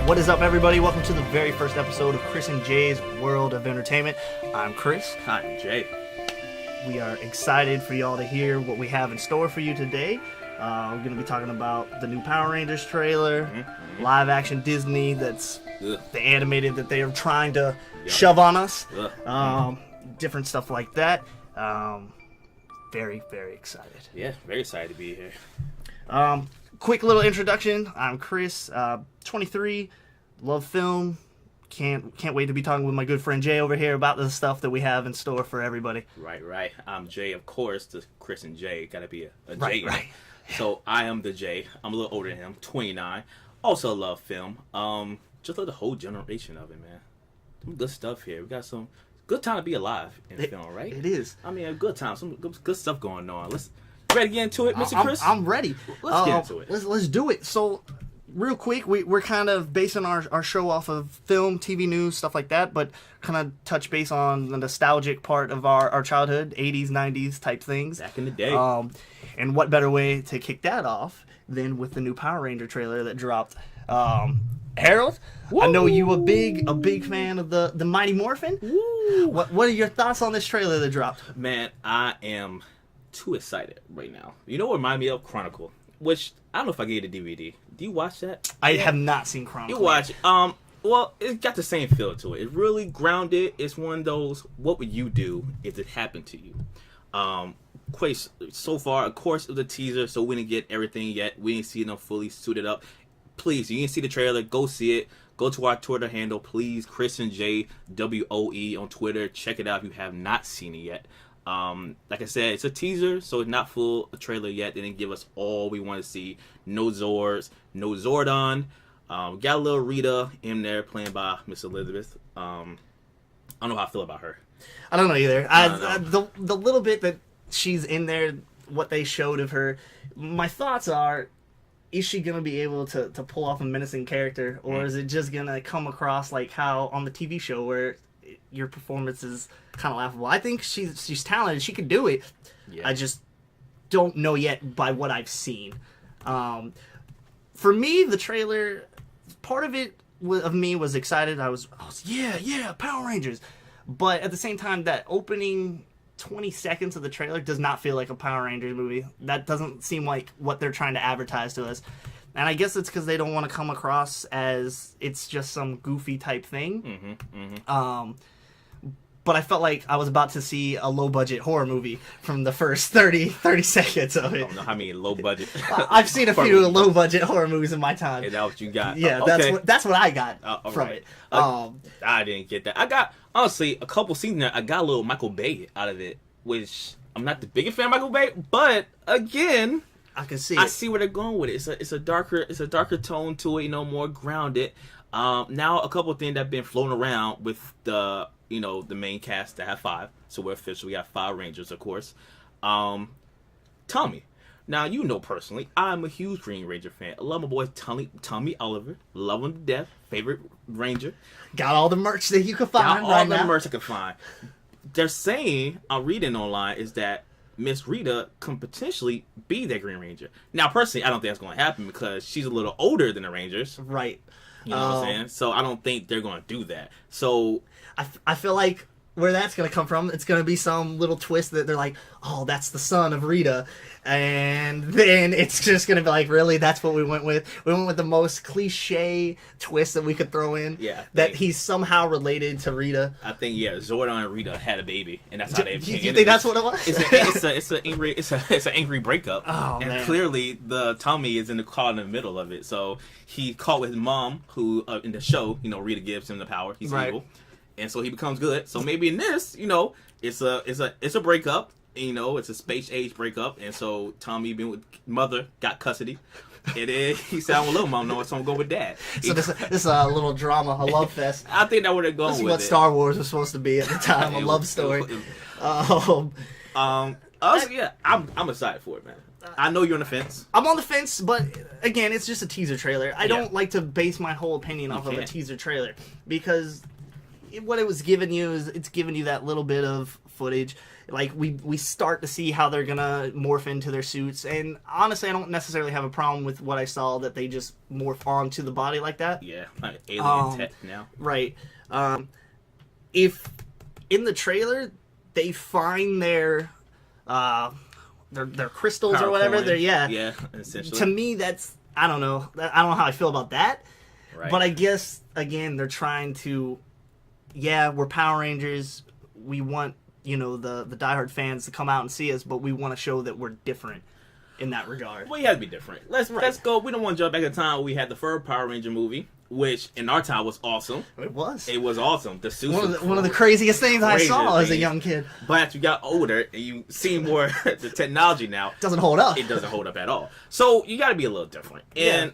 What is up, everybody? Welcome to the very first episode of Chris and Jay's World of Entertainment. I'm Chris. I'm Jay. We are excited for y'all to hear what we have in store for you today. We're going to be talking about the new Power Rangers trailer, live action Disney that's the animated that they are trying to shove on us, different stuff like that. Very, very excited. Yeah, very excited to be here. Quick little introduction. I'm Chris, 23, love film. Can't wait to be talking with my good friend Jay over here about the stuff that we have in store for everybody. Right. I'm Jay, of course. The Chris and Jay got to be a Jay. Right, in it. right. So I am the Jay. I'm a little older than him, 29. Also love film. Just love the whole generation of it, man. Some good stuff here. We got some good time to be alive in film, right? It is. I mean, a good time. Some good stuff going on. Let's ready to get into it, Mr. Chris? I'm ready. Let's get into it. Let's do it. So, real quick, we're kind of basing our show off of film, TV news, stuff like that, but kind of touch base on the nostalgic part of our childhood, 80s, 90s type things. Back in the day. And what better way to kick that off than with the new Power Ranger trailer that dropped. Harold, I know you a big fan of the Mighty Morphin. Woo. What are your thoughts on this trailer that dropped? Man, I am too excited right now. You know what remind me of? Chronicle, which I don't know if I gave the DVD. Do you watch that? I have not seen Chronicle. You watch it. Well, it got the same feel to it. It's really grounded. It's one of those, what would you do if it happened to you? Quite so far, of course, it was a teaser, so we didn't get everything yet. We didn't see them fully suited up. Please, you didn't see the trailer, go see it. Go to our Twitter handle, please, Chris and J WOE on Twitter. Check it out if you have not seen it yet. Like I said, it's a teaser, so it's not full a trailer yet. They didn't give us all we want to see. No Zords, no Zordon. Got a little Rita in there playing by Miss Elizabeth. I don't know how I feel about her. I don't know either. The little bit that she's in there, what they showed of her, my thoughts are, is she going to be able to pull off a menacing character, or is it just going to come across like how on the TV show where your performance is kind of laughable? I think she's talented. She can do it. Yeah. I just don't know yet by what I've seen. For me, the trailer, part of it of me was excited. I was yeah, Power Rangers. But at the same time, that opening 20 seconds of the trailer does not feel like a Power Rangers movie. That doesn't seem like what they're trying to advertise to us. And I guess it's because they don't want to come across as it's just some goofy type thing. But I felt like I was about to see a low-budget horror movie from the first 30 seconds of it. I don't know how many low-budget... I've seen a few low-budget horror movies in my time. Is that what you got? Yeah, that's what I got from it. I didn't get that. I got, honestly, a couple scenes there, I got a little Michael Bay out of it, which I'm not the biggest fan of Michael Bay, but, again... I can see I see where they're going with it. It's a darker tone to it, more grounded. Now, a couple of things that have been floating around with the main cast that have 5. So we're official. We got 5 Rangers, of course. Tommy. Now, personally, I'm a huge Green Ranger fan. I love my boy Tommy Oliver. Love him to death. Favorite Ranger. Got all the merch that you could find Got all the merch I could find. They're saying, I'm reading online, is that Miss Rita can potentially be that Green Ranger. Now, personally, I don't think that's going to happen because she's a little older than the Rangers. Right. You know what I'm saying? So I don't think they're going to do that. So I feel like where that's going to come from, it's going to be some little twist that they're like, oh, that's the son of Rita. And then it's just going to be like, really? That's what we went with? We went with the most cliche twist that we could throw in. Yeah. That he's somehow related to Rita. I think, Zordon and Rita had a baby. And that's how they became. You think that's what it was? It's an angry breakup. Oh, and man. Clearly, the Tommy is caught in the middle of it. So he caught with his mom, who, in the show, Rita gives him the power. He's evil. And so he becomes good. So maybe in this, it's a breakup. It's a space age breakup, and so Tommy being with mother got custody. And then he said, "I want little mom, no, so I'm going with dad." So this is a little drama, a love fest. I think that would have gone This is with what it. Star Wars was supposed to be at the time, a love story. I'm excited for it, man. I know you're on the fence. I'm on the fence, but again, it's just a teaser trailer. I don't like to base my whole opinion off of a teaser trailer because what it was giving you is it's giving you that little bit of footage. Like we start to see how they're gonna morph into their suits, and honestly, I don't necessarily have a problem with what I saw that they just morph onto the body like that. Yeah, like alien tech now. Right. If in the trailer they find their crystals Power or whatever, coin. they're Yeah, essentially. to me that's I don't know how I feel about that. Right. But I guess again they're trying to, we're Power Rangers. We want the diehard fans to come out and see us, but we want to show that we're different in that regard. Well, you have to be different. Let's go. We don't want to jump back in time where we had the first Power Ranger movie, which in our time was awesome. It was. It was awesome. The suits One of the craziest things I saw as a things. young kid. But as you got older and you see more the technology now, Doesn't hold up. it doesn't hold up at all. So you got to be a little different. And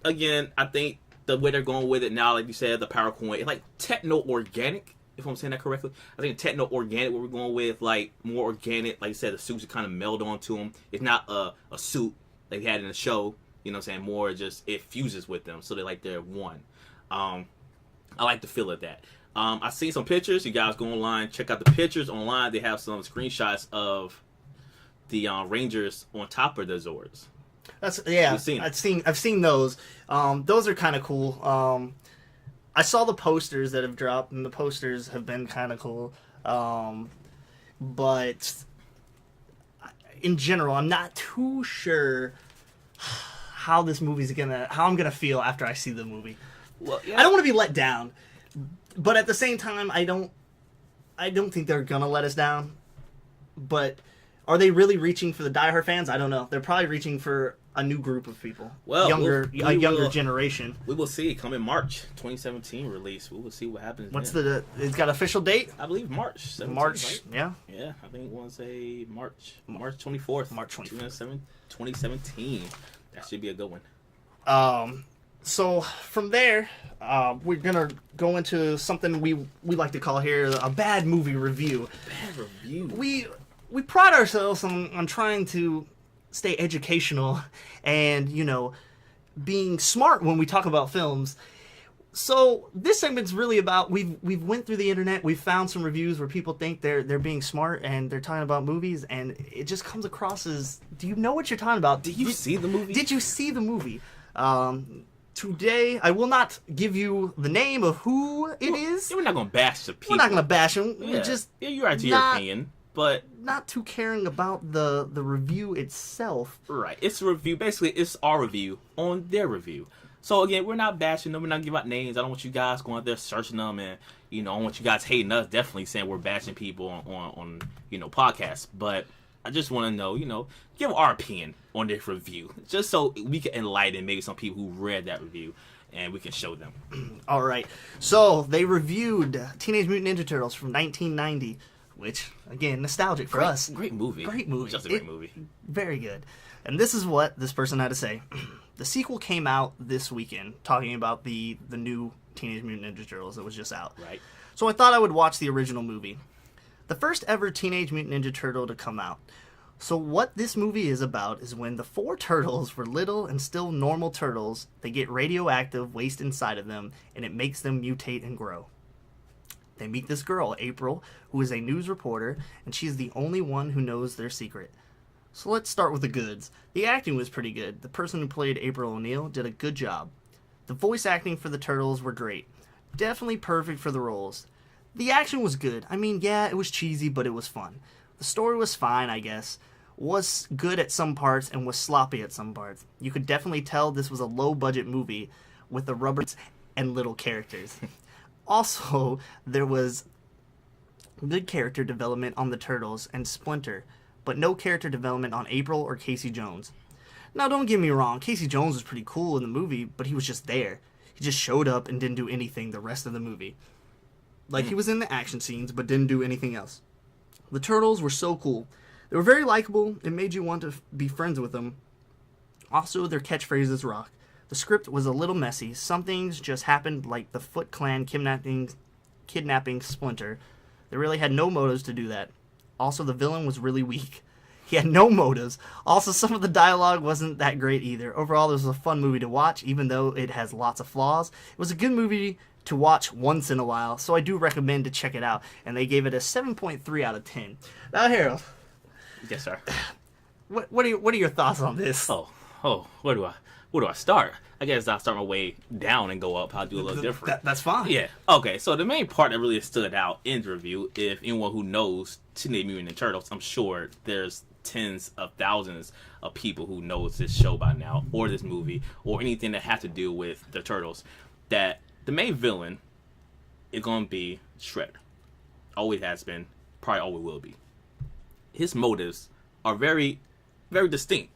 again, I think the way they're going with it now, like you said, the power coin, it's like techno-organic, if I'm saying that correctly. I think techno-organic, what we're going with, like more organic, like you said, the suits are kind of meld onto them. It's not a suit like they had in the show, you know what I'm saying, more just it fuses with them, so they're one. I like the feel of that. I've seen some pictures. You guys go online, check out the pictures online. They have some screenshots of the Rangers on top of the Zords. I've seen those. Those are kind of cool. I saw the posters that have dropped, and the posters have been kind of cool. But in general, I'm not too sure how I'm gonna feel after I see the movie. Well, yeah. I don't want to be let down, but at the same time, I don't think they're gonna let us down. But are they really reaching for the diehard fans? I don't know. They're probably reaching for a new group of people, well, younger generation. We will see. Coming March 2017 release. We will see what happens. It's got official date? I believe March 17th, March, right? yeah. Yeah, I think it was a March 24th. March 24th. 2017. That should be a good one. So from there, we're gonna go into something we like to call here a bad movie review. Bad review. We pride ourselves on trying to stay educational and being smart when we talk about films. So this segment's really about we've went through the internet, we've found some reviews where people think they're being smart and they're talking about movies, and it just comes across as, do you know what you're talking about? Did you see the movie? Did you see the movie? Today, I will not give you the name of who it is. We're not gonna bash the people. We're not gonna bash them. Yeah. Just You're right to your opinion, but not too caring about the review itself. right, it's a review. Basically, it's our review on their review. So again, we're not bashing them. We're not giving out names. I don't want you guys going out there searching them, and I don't want you guys hating us. Definitely saying we're bashing people on podcasts. But I just want to know, give our opinion on this review, just so we can enlighten maybe some people who read that review, and we can show them. All right. So they reviewed Teenage Mutant Ninja Turtles from 1990, which again, nostalgic for us. Great movie. Great movie. Just a great movie. Very good. And this is what this person had to say. The sequel came out this weekend, talking about the new Teenage Mutant Ninja Turtles that was just out. Right. So I thought I would watch the original movie. The first ever Teenage Mutant Ninja Turtle to come out. So what this movie is about is when the four turtles were little and still normal turtles, they get radioactive waste inside of them, and it makes them mutate and grow. They meet this girl, April, who is a news reporter, and she is the only one who knows their secret. So let's start with the goods. The acting was pretty good. The person who played April O'Neil did a good job. The voice acting for the turtles were great. Definitely perfect for the roles. The action was good. I mean, yeah, it was cheesy, but it was fun. The story was fine, I guess. Was good at some parts and was sloppy at some parts. You could definitely tell this was a low-budget movie with the rubbers and little characters. Also, there was good character development on the Turtles and Splinter, but no character development on April or Casey Jones. Now, don't get me wrong, Casey Jones was pretty cool in the movie, but he was just there. He just showed up and didn't do anything the rest of the movie. Like, he was in the action scenes, but didn't do anything else. The Turtles were so cool. They were very likable. It made you want to be friends with them. Also, their catchphrases rock. The script was a little messy. Some things just happened, like the Foot Clan kidnapping Splinter. They really had no motives to do that. Also, the villain was really weak. He had no motives. Also, some of the dialogue wasn't that great either. Overall, this was a fun movie to watch, even though it has lots of flaws. It was a good movie to watch once in a while, so I do recommend to check it out. And they gave it a 7.3 out of 10. Now, Harold. Yes, sir. What are your thoughts on this? Where do I start? I guess I'll start my way down and go up. I'll do a little different. That's fine. Yeah. Okay. So the main part that really stood out in the review, if anyone who knows Teenage Mutant Ninja Turtles, I'm sure there's tens of thousands of people who knows this show by now, or this movie, or anything that has to do with the Turtles, that the main villain is going to be Shredder. Always has been, probably always will be. His motives are very, very distinct.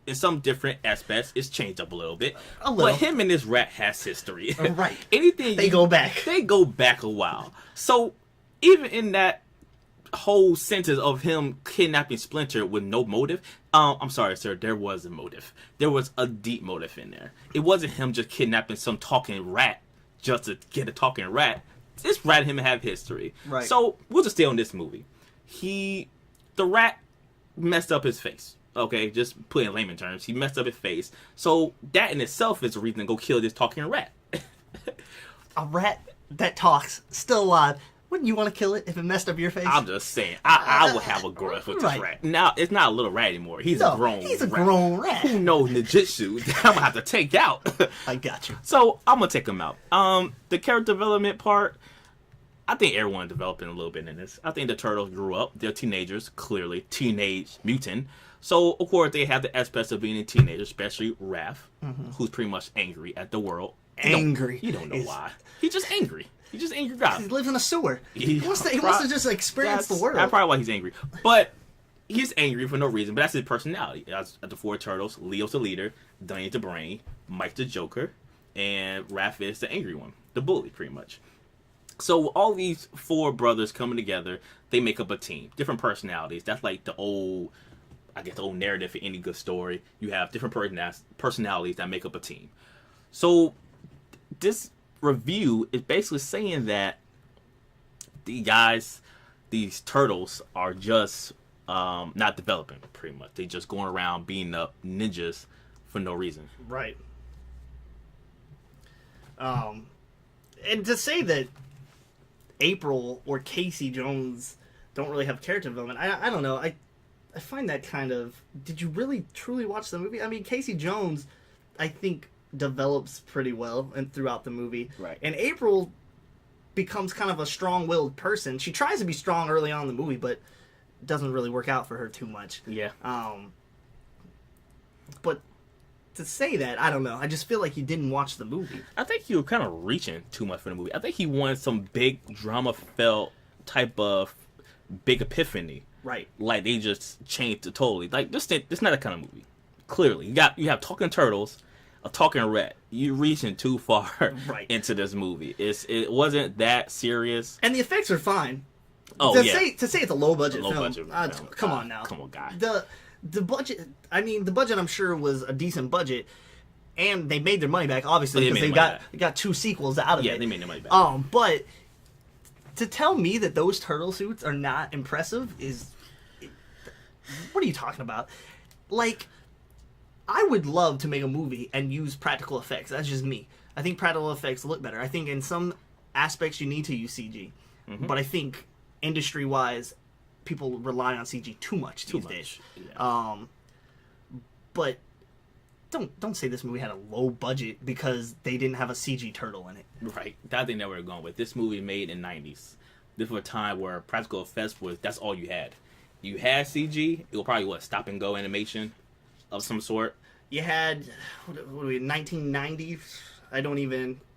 In some different aspects, it's changed up a little bit. But him and this rat has history. Right. They go back. They go back a while. So even in that whole sentence of him kidnapping Splinter with no motive, I'm sorry, sir, there was a motive. There was a deep motive in there. It wasn't him just kidnapping some talking rat just to get a talking rat. This rat and him have history. Right. So we'll just stay on this movie. The rat messed up his face. Okay, just put it in layman terms. He messed up his face. So that in itself is a reason to go kill this talking rat. A rat that talks, still alive. Wouldn't you want to kill it if it messed up your face? I'm just saying, I would have a grudge with this rat. Now, it's not a little rat anymore. He's a grown rat. Who knows ninjutsu that I'm going to have to take out. I got you. So, I'm going to take him out. The character development part, I think everyone developing a little bit in this. I think the Turtles grew up. They're teenagers, clearly. Teenage mutant. So, of course, they have the aspects of being a teenager, especially Raph, who's pretty much angry at the world. Angry. You don't know why. He's just angry. He's just angry guy. He lives in a sewer. He wants to just experience the world. That's probably why he's angry. But he's angry for no reason. But that's his personality. That's the four Turtles. Leo's the leader. Donnie's the brain. Mike's the Joker. And Raph is the angry one. The bully, pretty much. So all these four brothers coming together, they make up a team. Different personalities. That's like the old narrative for any good story. You have different personalities that make up a team. So this review is basically saying that these turtles are just not developing, pretty much. They just going around beating up ninjas for no reason. Right. And to say that April or Casey Jones don't really have character development, I don't know. I find that kind of... Did you really truly watch the movie? I mean, Casey Jones, I think, develops pretty well and throughout the movie. Right. And April becomes kind of a strong-willed person. She tries to be strong early on in the movie, but it doesn't really work out for her too much. Yeah. But to say that, I don't know. I just feel like you didn't watch the movie. I think you were kind of reaching too much for the movie. I think he wanted some big drama-felt type of big epiphany. Right. Like, they just changed it totally. Like, this not that kind of movie. Clearly. You have talking turtles, a talking rat. You're reaching too far into this movie. It wasn't that serious. And the effects are fine. Oh, to say it's a low-budget film. Come on now. Come on, guy. The budget, the budget I'm sure was a decent budget. And they made their money back, obviously, because they got 2 sequels out of it. Yeah, they made their money back. But to tell me that those turtle suits are not impressive is... What are you talking about? Like, I would love to make a movie and use practical effects. That's just me. I think practical effects look better. I think in some aspects you need to use CG. Mm-hmm. But I think industry-wise, people rely on CG too much these days. Yeah. But don't say this movie had a low budget because they didn't have a CG turtle in it. Right. That's the thing that we're going with. This movie made in the 90s. This was a time where practical effects that's all you had. You had CG, it was probably, stop and go animation of some sort. You had, 1990?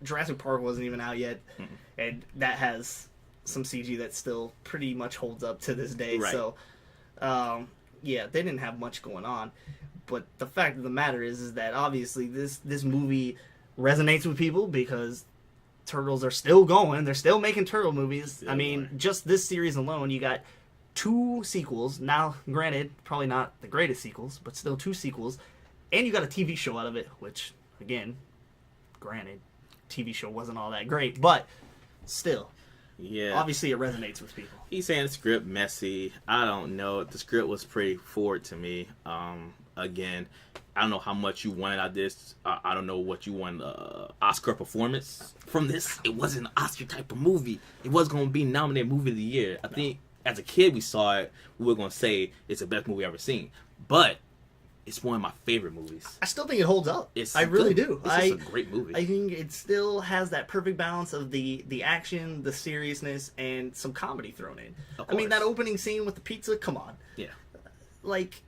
Jurassic Park wasn't even out yet. Mm-mm. And that has some CG that still pretty much holds up to this day. Right. So, they didn't have much going on. But the fact of the matter is that obviously this movie resonates with people because Turtles are still going. They're still making turtle movies. Just this series alone, you got 2 sequels. Now, granted, probably not the greatest sequels, but still 2 sequels. And you got a TV show out of it, which, again, granted, TV show wasn't all that great, but still. Yeah. Obviously, it resonates with people. He's saying the script messy. I don't know. The script was pretty forward to me. Again, I don't know how much you wanted out of this. I don't know what you won Oscar performance from this. It wasn't an Oscar type of movie. It was going to be nominated movie of the year. I think as a kid we saw it, we were going to say it's the best movie I've ever seen. But it's one of my favorite movies. I still think it holds up. I really do. It's a great movie. I think it still has that perfect balance of the action, the seriousness, and some comedy thrown in. I mean, that opening scene with the pizza, come on. Yeah. Like,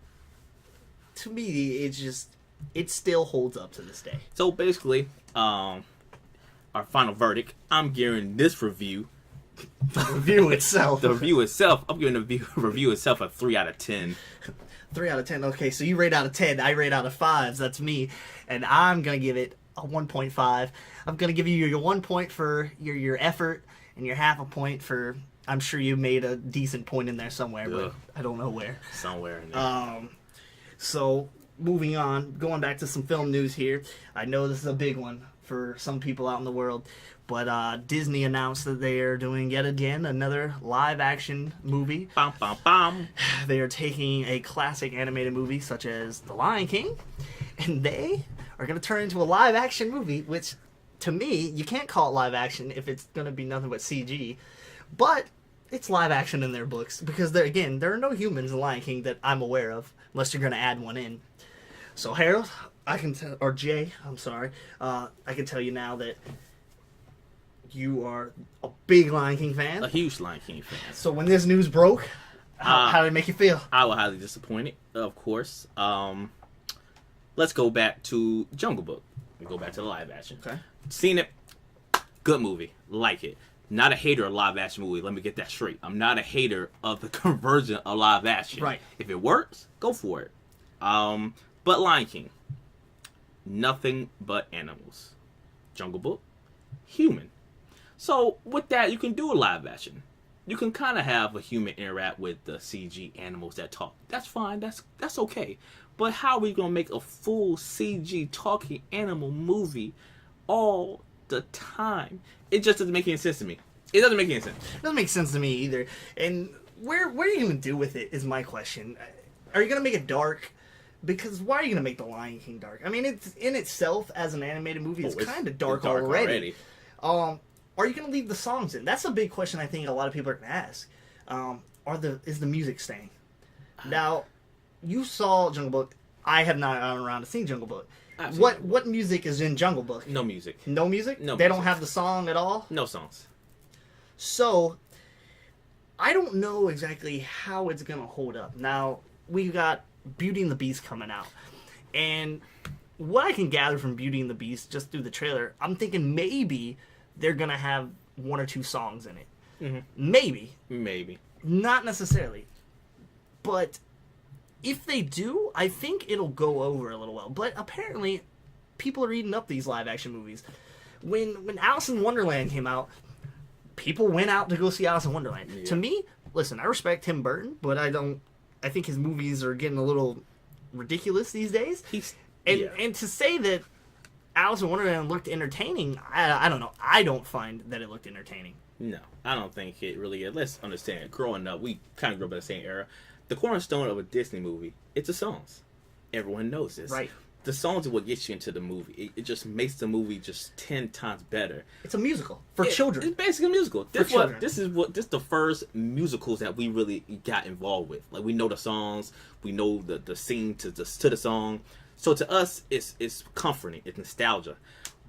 to me, it still holds up to this day. So basically, our final verdict, I'm giving this review. The review itself. The review itself, I'm giving the review itself a 3 out of 10. 3 out of 10. Okay, so you rate out of 10. I rate out of 5s. That's me. And I'm going to give it a 1.5. I'm going to give you your 1 point for your effort and your half a point for... I'm sure you made a decent point in there somewhere, but I don't know where. Somewhere in there. So, moving on, going back to some film news here. I know this is a big one for some people out in the world, but Disney announced that they are doing yet again another live-action movie. Bum, bum, bum. They are taking a classic animated movie such as The Lion King, and they are going to turn it into a live-action movie, which, to me, you can't call it live-action if it's going to be nothing but CG, but it's live-action in their books, because, there are no humans in Lion King that I'm aware of, unless you're going to add one in. So, Harold, Jay, I'm sorry, I can tell you now that you are a big Lion King fan. A huge Lion King fan. So when this news broke, how did it make you feel? I was highly disappointed, of course. Let's go back to Jungle Book. We go back to the live action. Okay. Seen it. Good movie. Like it. Not a hater of live action movie. Let me get that straight. I'm not a hater of the conversion of live action. Right. If it works, go for it. But Lion King. Nothing but animals. Jungle Book. Human. So with that, you can do a live action. You can kind of have a human interact with the CG animals that talk. That's fine. That's okay. But how are we gonna make a full CG talking animal movie all the time? It just doesn't make any sense to me. It doesn't make any sense. It doesn't make sense to me either. And where are you gonna do with it is my question. Are you gonna make it dark? Because why are you gonna make The Lion King dark? I mean, it's in itself as an animated movie, it's kind of dark already. Are you going to leave the songs in? That's a big question I think a lot of people are going to ask. Is the music staying? Now, you saw Jungle Book. I have not gone around to see Jungle Book. What music is in Jungle Book? No music. No music? No They music. don't have the song at all? No songs. So, I don't know exactly how it's going to hold up. Now, we've got Beauty and the Beast coming out. And what I can gather from Beauty and the Beast just through the trailer, I'm thinking maybe they're going to have 1 or 2 songs in it. Mm-hmm. Maybe. Not necessarily. But if they do, I think it'll go over a little well. But apparently, people are eating up these live-action movies. When Alice in Wonderland came out, people went out to go see Alice in Wonderland. Yeah. To me, listen, I respect Tim Burton, but I think his movies are getting a little ridiculous these days. And to say that Alice in Wonderland looked entertaining, I don't know. I don't find that it looked entertaining. No, I don't think it really is. Let's understand. Growing up, we kind of grew up in the same era. The cornerstone of a Disney movie, it's the songs. Everyone knows this. Right. The songs are what gets you into the movie. It just makes the movie just 10 times better. It's a musical for children. It's basically a musical. This is the first musicals that we really got involved with. Like, we know the songs, we know the scene to the song. So to us, it's comforting, it's nostalgia.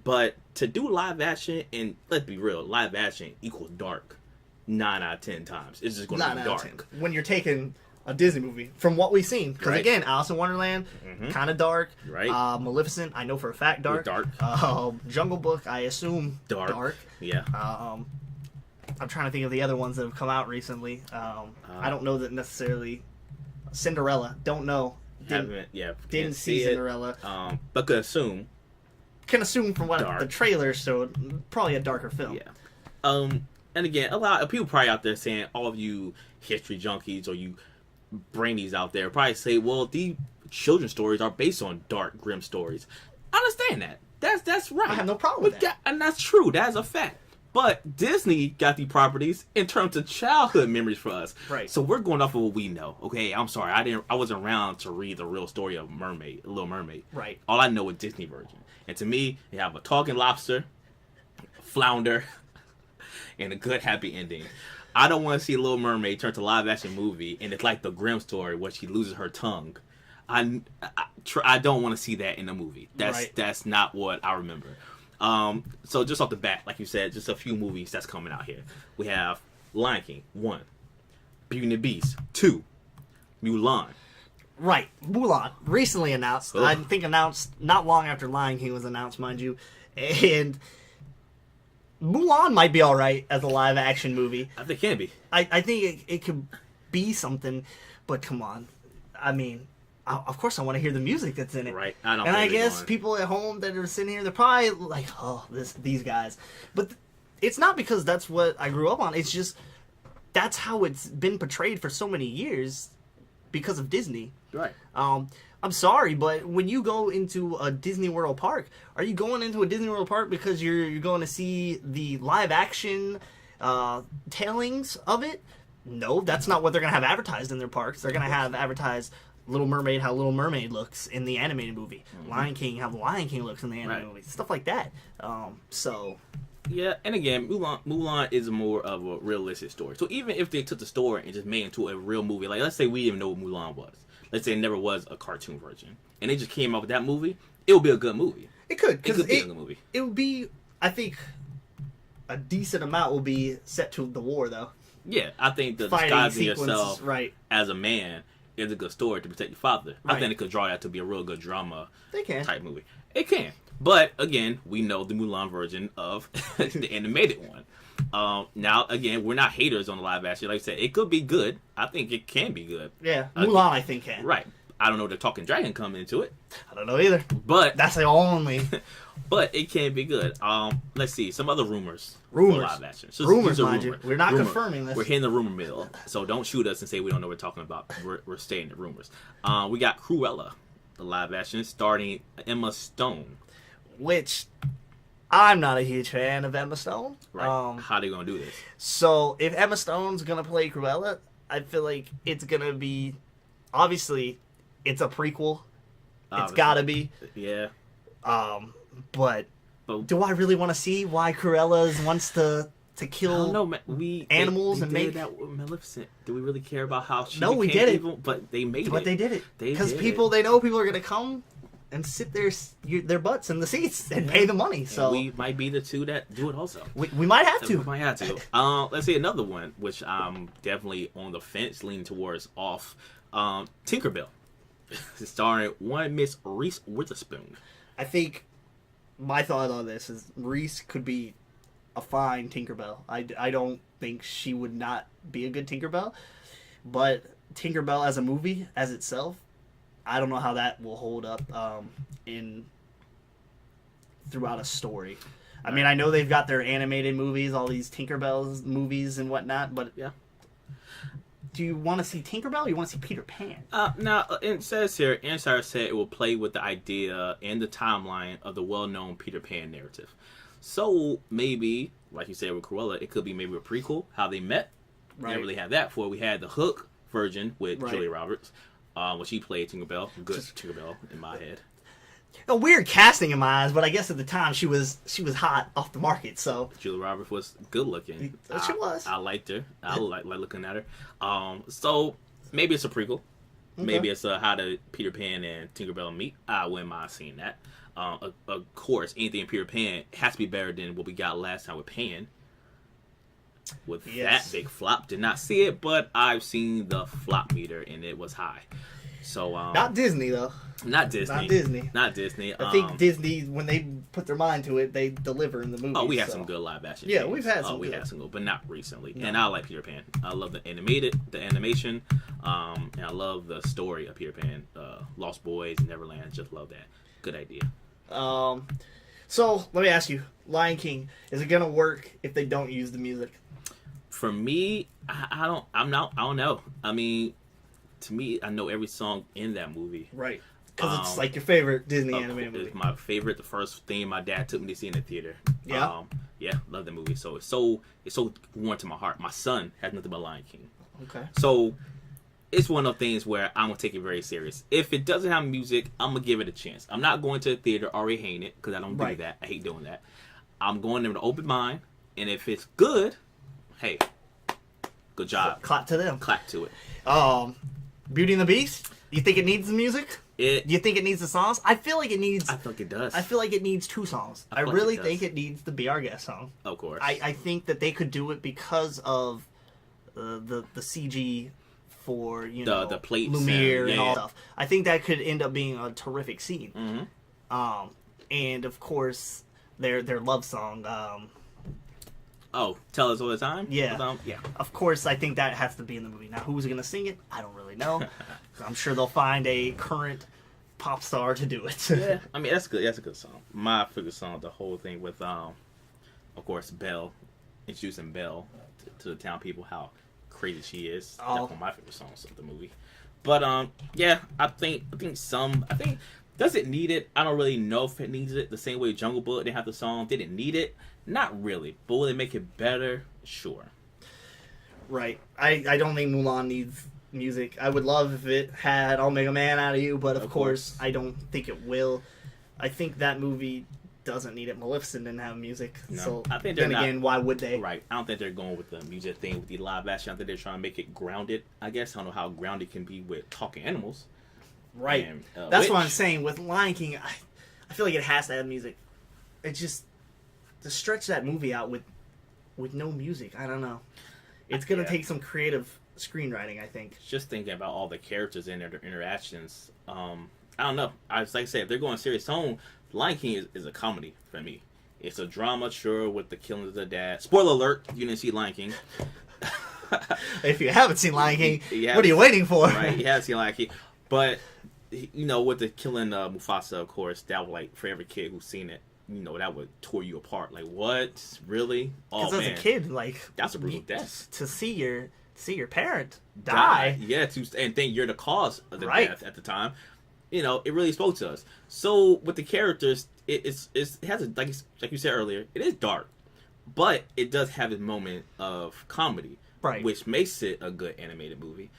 But to do live action, and let's be real, live action equals dark 9 out of 10 times. It's just going to be dark. When you're taking a Disney movie, from what we've seen. Because again, Alice in Wonderland, kind of dark. Right. Maleficent, I know for a fact dark. Jungle Book, I assume dark. Yeah. I'm trying to think of the other ones that have come out recently. I don't know that necessarily. Cinderella, don't know. Didn't see Cinderella. But could assume. Can assume from what the trailer showed, probably a darker film. Yeah. And again, a lot of people probably out there saying, all of you history junkies or you brainies out there probably say, well, these children's stories are based on dark, grim stories. I understand that. That's right. I have no problem with that. And that's true. That's a fact. But Disney got the properties in terms of childhood memories for us. Right. So we're going off of what we know. Okay, I'm sorry, I wasn't around to read the real story of Little Mermaid. Right. All I know is Disney version. And to me, you have a talking lobster, flounder, and a good happy ending. I don't want to see Little Mermaid turn to live action movie and it's like the Grimm story where she loses her tongue. I don't want to see that in the movie. That's not what I remember. So just off the bat, like you said, just a few movies that's coming out here. We have Lion King 1, Beauty and the Beast 2, Mulan. Right, Mulan recently announced. Ugh. I think announced not long after Lion King was announced, mind you, and Mulan might be all right as a live action movie. I think it can be. I think it could be something, but come on, I mean. Of course, I want to hear the music that's in it. Right. I guess people at home that are sitting here, they're probably like, "Oh, these guys." But it's not because that's what I grew up on. It's just that's how it's been portrayed for so many years because of Disney. Right. I'm sorry, but when you go into a Disney World park, are you going into a Disney World park because you're going to see the live action tellings of it? No, that's not what they're going to have advertised in their parks. They're going to have advertised Little Mermaid, how Little Mermaid looks in the animated movie. Mm-hmm. Lion King, how the Lion King looks in the animated movie. Stuff like that. Yeah, and again, Mulan is more of a realistic story. So even if they took the story and just made it into a real movie, like let's say we didn't even know what Mulan was. Let's say it never was a cartoon version. And they just came out with that movie, it would be a good movie. It could. It could be a good movie. It would be, I think, a decent amount will be set to the war, though. Yeah, I think the disguising yourself as a man is a good story to protect your father. Right. I think it could draw that to be a real good drama type movie. It can. But, again, we know the Mulan version of the animated one. Now, again, we're not haters on the live action. Like I said, it could be good. I think it can be good. Yeah, Mulan I think can. Right. I don't know the Talking Dragon come into it. I don't know either. But that's the only. But it can be good. Let's see. Some other rumors. Rumors. For live action. So rumors, mind you. We're not confirming this. We're hitting the rumor mill. So don't shoot us and say we don't know what we're talking about. We're staying in rumors. We got Cruella, the live action, starring Emma Stone. Which I'm not a huge fan of Emma Stone. Right. How are they going to do this? So if Emma Stone's going to play Cruella, I feel like it's going to be... Obviously, it's a prequel. It's got to be. Yeah. But do I really want to see why Cruella wants to kill I don't know, animals and make that with Maleficent? Do we really care about how she we did evil? But they made it. But they did it because they know people are gonna come and sit their butts in the seats and pay the money. So and we might be the two that do it also. We might have to. We might have to. Let's see another one, which I'm definitely on the fence, leaning towards off. Tinkerbell, starring one Miss Reese Witherspoon. I think my thought on this is Reese could be a fine Tinkerbell. I don't think she would not be a good Tinkerbell, but Tinkerbell as a movie, as itself, I don't know how that will hold up throughout a story. I mean, I know they've got their animated movies, all these Tinkerbell movies and whatnot, but yeah. Do you want to see Tinkerbell or you want to see Peter Pan? Now, it says here, Insider said it will play with the idea and the timeline of the well-known Peter Pan narrative. So, maybe, like you said with Cruella, it could be maybe a prequel, how they met. Right. Didn't really have that before. We had the Hook version with Julia Roberts, when she played Tinkerbell. Good Tinkerbell in my head. A weird casting in my eyes, but I guess at the time she was hot off the market. So Julia Roberts was good looking. She was. I liked her. I like looking at her. So maybe it's a prequel. Okay. Maybe it's how the Peter Pan and Tinkerbell meet. I wouldn't mind seeing that. Of course, anything in Peter Pan has to be better than what we got last time with Pan. With that big flop, did not see it, but I've seen the flop meter and it was high. So not Disney though. Not Disney. I think Disney, when they put their mind to it, they deliver in the movie. Oh, we had some good live action. Yeah, we've had some. We had some good, but not recently. No. And I like Peter Pan. I love the animation, and I love the story of Peter Pan. Lost Boys, Neverland. Just love that. Good idea. So let me ask you, Lion King, is it gonna work if they don't use the music? For me, I don't know. I mean, to me, I know every song in that movie. Right. Because it's like your favorite Disney animated movie. It's my favorite. The first thing my dad took me to see in the theater. Yeah. Yeah, love that movie. So it's so warm to my heart. My son has nothing but Lion King. Okay. So it's one of those things where I'm gonna take it very serious. If it doesn't have music, I'm gonna give it a chance. I'm not going to the theater already hating it because I don't do Right. that. I hate doing that. I'm going there with an open mind, and if it's good, hey, good job. Clap to them. Clap to it. Beauty and the Beast. You think it needs the music? Do It. you think it needs the songs? I feel like it needs. I think it does. I feel like it needs 2 songs. I feel like really it does. think it needs the Be Our Guest song. Of course. I think that they could do it because of the CG for The plates Lumiere and- and yeah, all yeah. stuff. I think that could end up being a terrific scene. Mm-hmm. And of course their love song. Oh, tell us all the time. Yeah. Yeah. Of course, I think that has to be in the movie. Now, who's gonna sing it? I don't really know. I'm sure they'll find a current pop star to do it. Yeah. I mean, that's good. That's a good song. My favorite song, the whole thing with of course, Belle, introducing Belle to the town people, how crazy she is. That's one of my favorite songs of the movie. But yeah, I think does it need it? I don't really know if it needs it. The same way Jungle Book didn't have the song. Did it need it? Not really. But will it make it better? Sure. Right. I don't think Mulan needs music. I would love if it had I'll Make a Man Out of You, but of course, I don't think it will. I think that movie doesn't need it. Maleficent didn't have music. No. So I think they're then again, why would they? Right. I don't think they're going with the music thing with the live action. I think they're trying to make it grounded. I guess I don't know how grounded can be with talking animals. Right. And, That's what I'm which- saying. With Lion King, I feel like it has to have music. It just to stretch that movie out with no music. I don't know. It's gonna Yeah. take some creative screenwriting, I think. Just thinking about all the characters in there, their interactions. I don't know. Like I said, if they're going serious tone, Lion King is a comedy for me. It's a drama, sure, with the killing of the dad. Spoiler alert: you didn't see Lion King. If you haven't seen Lion King, You what are you waiting for? Right? You haven't seen Lion King, but with the killing Mufasa, of course, that would for every kid who's seen it, that would tore you apart. Like, what? Really? Oh Because man, as a kid, that's a brutal death. to see your parent die. Yeah, and think you're the cause of the Right. death at the time. It really spoke to us. So with the characters, it has a like you said earlier, it is dark, but it does have a moment of comedy, Right. which makes it a good animated movie.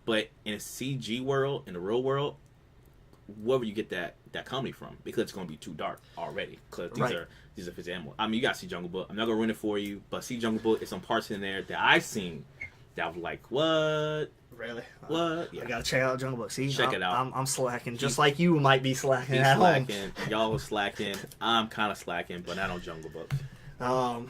But in a CG world, in the real world, where would you get that comedy from? Because it's going to be too dark already. Because these are physical animals. I mean, you got to see Jungle Book. I'm not going to ruin it for you, but see Jungle Book. There's some parts in there that I've seen that was like, what? Really? What? I gotta check out Jungle Book. See, Check it out. I'm slacking, just like you might be slacking He's at slacking. Y'all was slacking. I'm kind of slacking, but not on Jungle Book. home.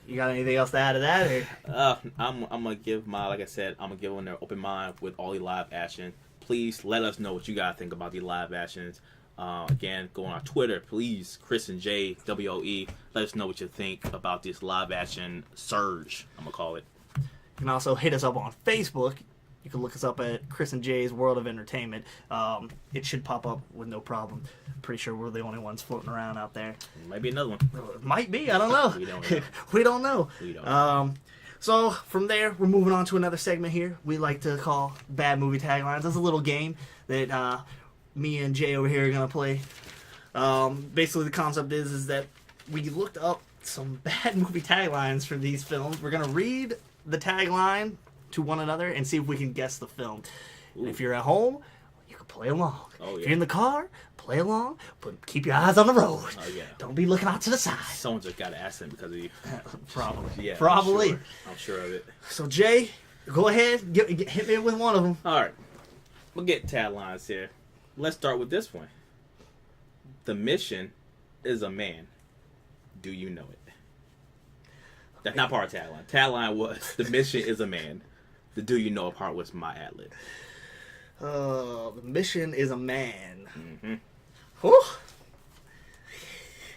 You got anything else to add to that? Or? I'm gonna give like I said, I'm gonna give them their open mind with all the live action. Please let us know what you guys think about the live actions. Again, go on our Twitter, please. Chris and Jay WOE. Let us know what you think about this live action surge. I'm gonna call it. You can also hit us up on Facebook. You can look us up at Chris and Jay's World of Entertainment. It should pop up with no problem. Pretty sure we're the only ones floating around out there. Might be another one. Might be. I don't know. We don't know. We don't know. We don't know. So from there, we're moving on to another segment here. We like to call Bad Movie Taglines. It's a little game that me and Jay over here are gonna play. Basically, the concept is that we looked up some bad movie taglines for these films. We're gonna read the tagline to one another and see if we can guess the film. Ooh. If you're at home, you can play along. Oh, If yeah. you're in the car, play along, but keep your eyes on the road. Oh, yeah. Don't be looking out to the side. Someone just got an accident because of you. Probably. Yeah, Probably. I'm sure of it. So Jay, go ahead, hit me with one of them. All right, we'll get taglines here. Let's start with this one. The mission is a man. Do you know it? That's not part of tagline. Tagline was the mission is a man. The do you know it part was my ad lib. The mission is a man. Mm-hmm. Whew.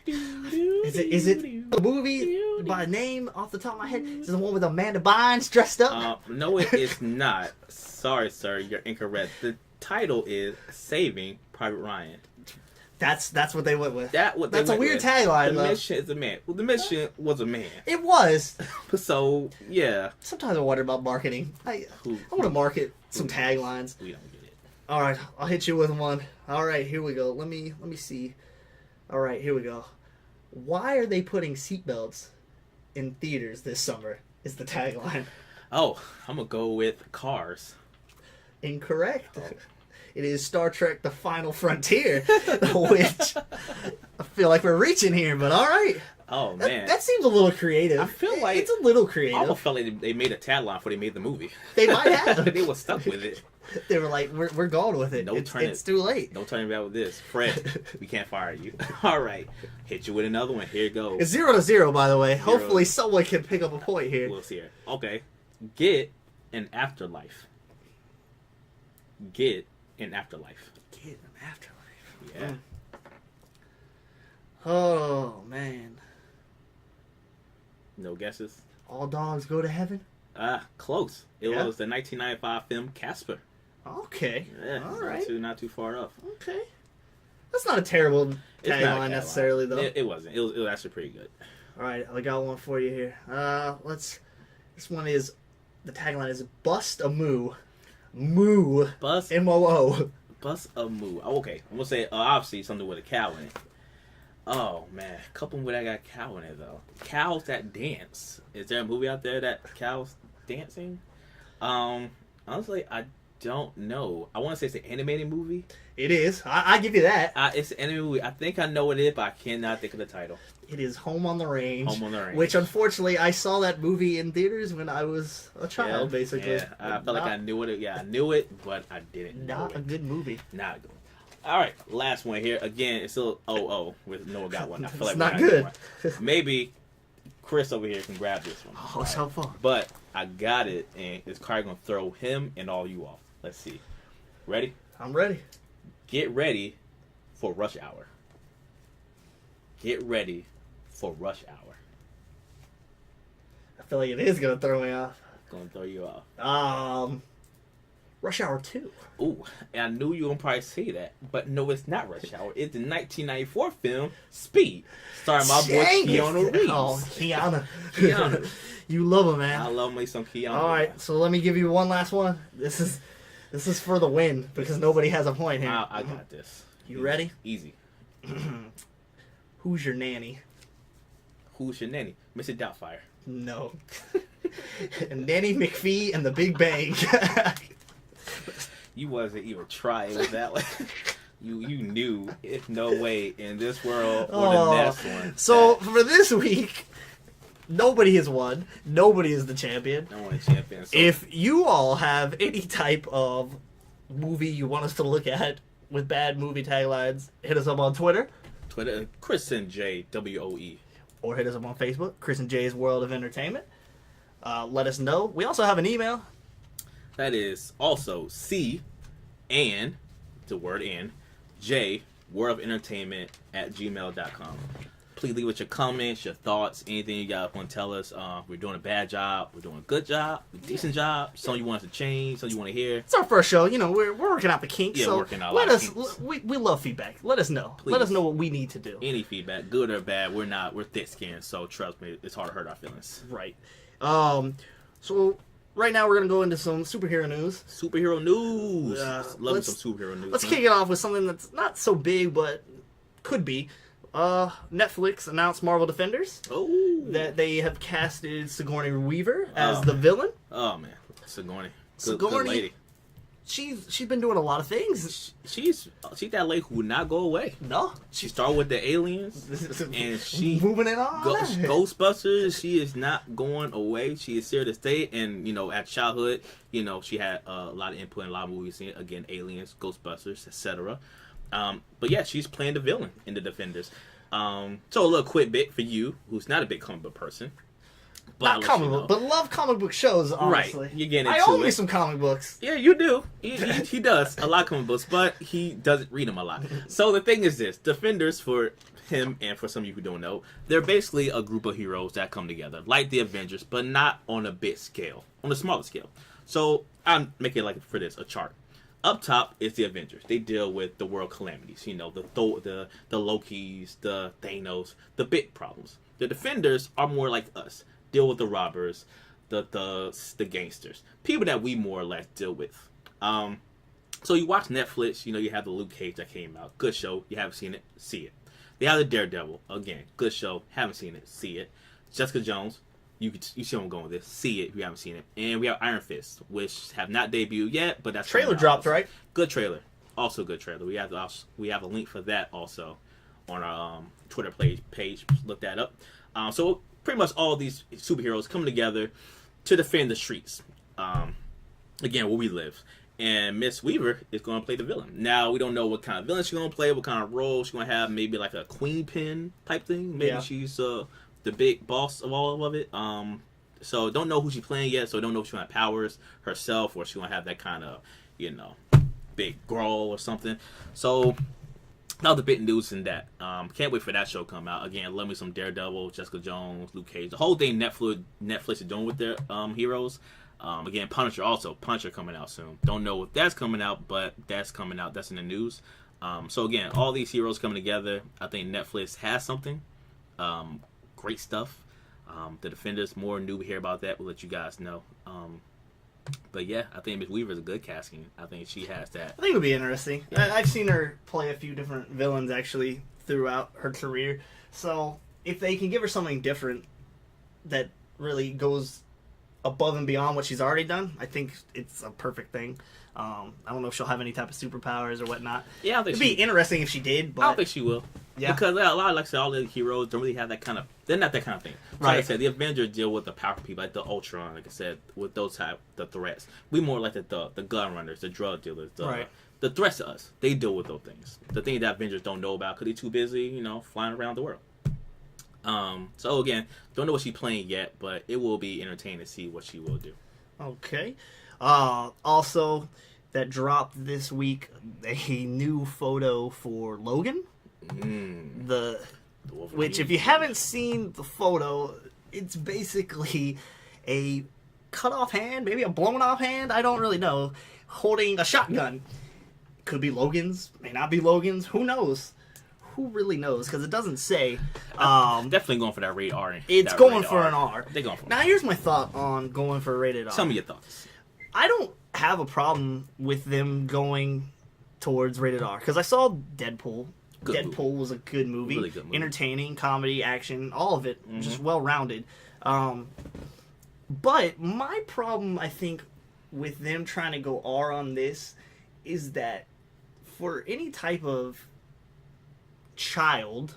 Is it a movie by name off the top of my head? Is it the one with Amanda Bynes dressed up? No, it is not. Sorry, sir, you're incorrect. The title is Saving Private Ryan. That's what they went with. That's a weird tagline, The though. mission is a man. Well, the mission was a man. It was. So yeah, Sometimes I wonder about marketing. I want to market some taglines. we don't get it. All right, I'll hit you with one. All right, here we go. Let me see. All right, here we go. Why are they putting seatbelts in theaters this summer? Is the tagline. Oh, I'm gonna go with Cars. Incorrect. It is Star Trek: The Final Frontier, which I feel like we're reaching here, but all right. Oh man, That seems a little creative. I feel like it's a little I creative. almost felt like they made a tagline before they made the movie. They might have. They were stuck with it. They were like, "We're going with it. No It's too late." Don't turn me back with this, Fred. We can't fire you. All right, hit you with another one. Here it goes. It's 0-0, by the way. Hopefully, someone can pick up a point here. We'll see it. Okay, get an afterlife. Get an afterlife. Get an afterlife. Yeah. Oh man. No guesses. All dogs go to heaven. Close. It Yeah. was the 1995 film Casper. Okay. Yeah, All it's right. not too far off. Okay. That's not a terrible It's not a tagline tagline. necessarily, though. It wasn't. It was actually pretty good. All right, I got one for you here. This one is the tagline is "Bust a Moo." Moo. Bus M-O-O. Bus a Moo. Oh, okay, I'm gonna say obviously something with a cow in it. Oh man, couple with that got a cow in it though. Cows that dance. Is there a movie out there that cows dancing? Honestly, I don't know. I want to say it's an animated movie. It is. I give you that. It's an animated movie. I think I know what it is, but I cannot think of the title. It is Home on the Range. Home on the Range. Which, unfortunately, I saw that movie in theaters when I was a child, Yeah, basically. Yeah, I felt like I knew it. Yeah, I knew it, but I didn't know Not a it. good movie. Not good. All right, last one here. Again, it's still 0-0 with Noah got one. I feel It's like not we're good. getting one. Maybe Chris over here can grab this one. Oh, so far. But I got it, and this card gonna throw him and all you off. Let's see. Ready? I'm ready. Get ready for Rush Hour. Get ready for Rush Hour. I feel like it is going to throw me off. Gonna throw you off. Rush Hour 2. Ooh, and I knew you were gonna probably say that, but no, it's not Rush Hour. It's the 1994 film Speed, starring my boy Dang it. Keanu Reeves. Oh, Keanu. Keanu. You love him, man. I love me some Keanu. All right, so let me give you one last one. This is for the win because nobody has a point here. I got this. You ready? Easy. Who's your nanny? Who's your nanny? Mr. Doubtfire. No. Nanny McPhee and the Big Bang. You wasn't even trying with that one. You knew it's no way in this world or the next one. So for this week, nobody has won. Nobody is the champion. I want a champion. So If you all have any type of movie you want us to look at with bad movie taglines, hit us up on Twitter Twitter, Chris and J WOE. or hit us up on Facebook, Chris and Jay's World of Entertainment. Let us know. We also have an email. That is also C and the word and J World of Entertainment at gmail.com. Please leave us your comments, your thoughts, anything you guys want to tell us. We're doing a bad job, we're doing a good job, a decent job, something you want us to change, something you want to hear. It's our first show. You know, we're working out the kinks. Yeah, so working out a let lot of us. kinks. We love feedback. Let us know. Please. Let us know what we need to do. Any feedback, good or bad, we're thick skinned, so trust me, it's hard to hurt our feelings. Right. So right now we're gonna go into some superhero news. Superhero news. Love me let's- some superhero news. Let's man. kick it off with something that's not so big, but could be. Netflix announced Marvel Defenders Oh, that they have casted Sigourney Weaver as Oh. the villain. oh man, Sigourney. Good Sigourney- lady. She's been doing a lot of things. She's that lady who would not go away. No, She started with the aliens and she moving it on. Ghostbusters. She is not going away. She is here to stay. And at childhood, she had a lot of input in a lot of movies. Again, aliens, Ghostbusters, etc. But yeah, she's playing the villain in the Defenders. So a little quick bit for you, who's not a big comic book person. But I'll Not let comic you book, know. but love comic book shows. Honestly, Right, you're getting I into own me it. some comic books. Yeah, you do. He does a lot of comic books, but he doesn't read them a lot. So the thing is this: Defenders, for him and for some of you who don't know, they're basically a group of heroes that come together, like the Avengers, but not on a big scale, on a smaller scale. So I'll make it like for this a chart. Up top is the Avengers. They deal with the world calamities, the Lokis, the Thanos, the big problems. The Defenders are more like us, deal with the robbers, the gangsters, people that we more or less deal with. So you watch Netflix, you have the Luke Cage that came out. Good show. You haven't seen it, see it. They have the Daredevil. Again, good show. Haven't seen it. See it. Jessica Jones. You see where I'm going with this. See it if you haven't seen it. And we have Iron Fist, which have not debuted yet, but that's trailer dropped, right? Good trailer. Also good trailer. We have a link for that also on our Twitter page. Look that up. So pretty much all these superheroes coming together to defend the streets. Again, where we live. And Miss Weaver is going to play the villain. Now, we don't know what kind of villain she's going to play, what kind of role she's going to have. Maybe like a queen pin type thing. Maybe she's the big boss of all of it. So don't know who she's playing yet. So don't know if she's going to have powers herself or she's going to have that kind of, big growl or something. So another bit of news in that. Can't wait for that show to come out. Again, love me some Daredevil, Jessica Jones, Luke Cage. The whole thing Netflix is doing with their heroes. Again, Punisher coming out soon. Don't know if that's coming out, but that's coming out. That's in the news. So again, all these heroes coming together. I think Netflix has something. Great stuff. The Defenders, more new we hear about that. We'll let you guys know. But yeah, I think Miss Weaver is a good casting. I think she has that. I think it would be interesting. Yeah. I've seen her play a few different villains actually throughout her career. So if they can give her something different that really goes above and beyond what she's already done, I think it's a perfect thing. I don't know if she'll have any type of superpowers or whatnot. Yeah, I think it'd be interesting if she did, but I don't think she will. Yeah, because a lot, like I said, all the heroes don't really have that kind of. They're not that kind of thing. So right. Like I said, the Avengers deal with the powerful people, like the Ultron. Like I said, with those the threats. We more like the gun runners, the drug dealers, the threats to us. They deal with those things. The things that Avengers don't know about because they're too busy, flying around the world. So again, don't know what she's playing yet, but it will be entertaining to see what she will do. Okay. Also, that dropped this week a new photo for Logan. Which, if you haven't seen the photo, it's basically a cut off hand, maybe a blown off hand. I don't really know, holding a shotgun. Could be Logan's, may not be Logan's. Who knows? Who really knows? Because it doesn't say. Definitely going for that rated R. It's going for an R. They're going for now, here's my thought on going for a rated R. Tell me your thoughts. I don't have a problem with them going towards rated R. Because I saw Deadpool. Deadpool was a good movie. Really good movie. Entertaining, comedy, action, all of it. Just well-rounded. But my problem, I think, with them trying to go R on this is that for any type of child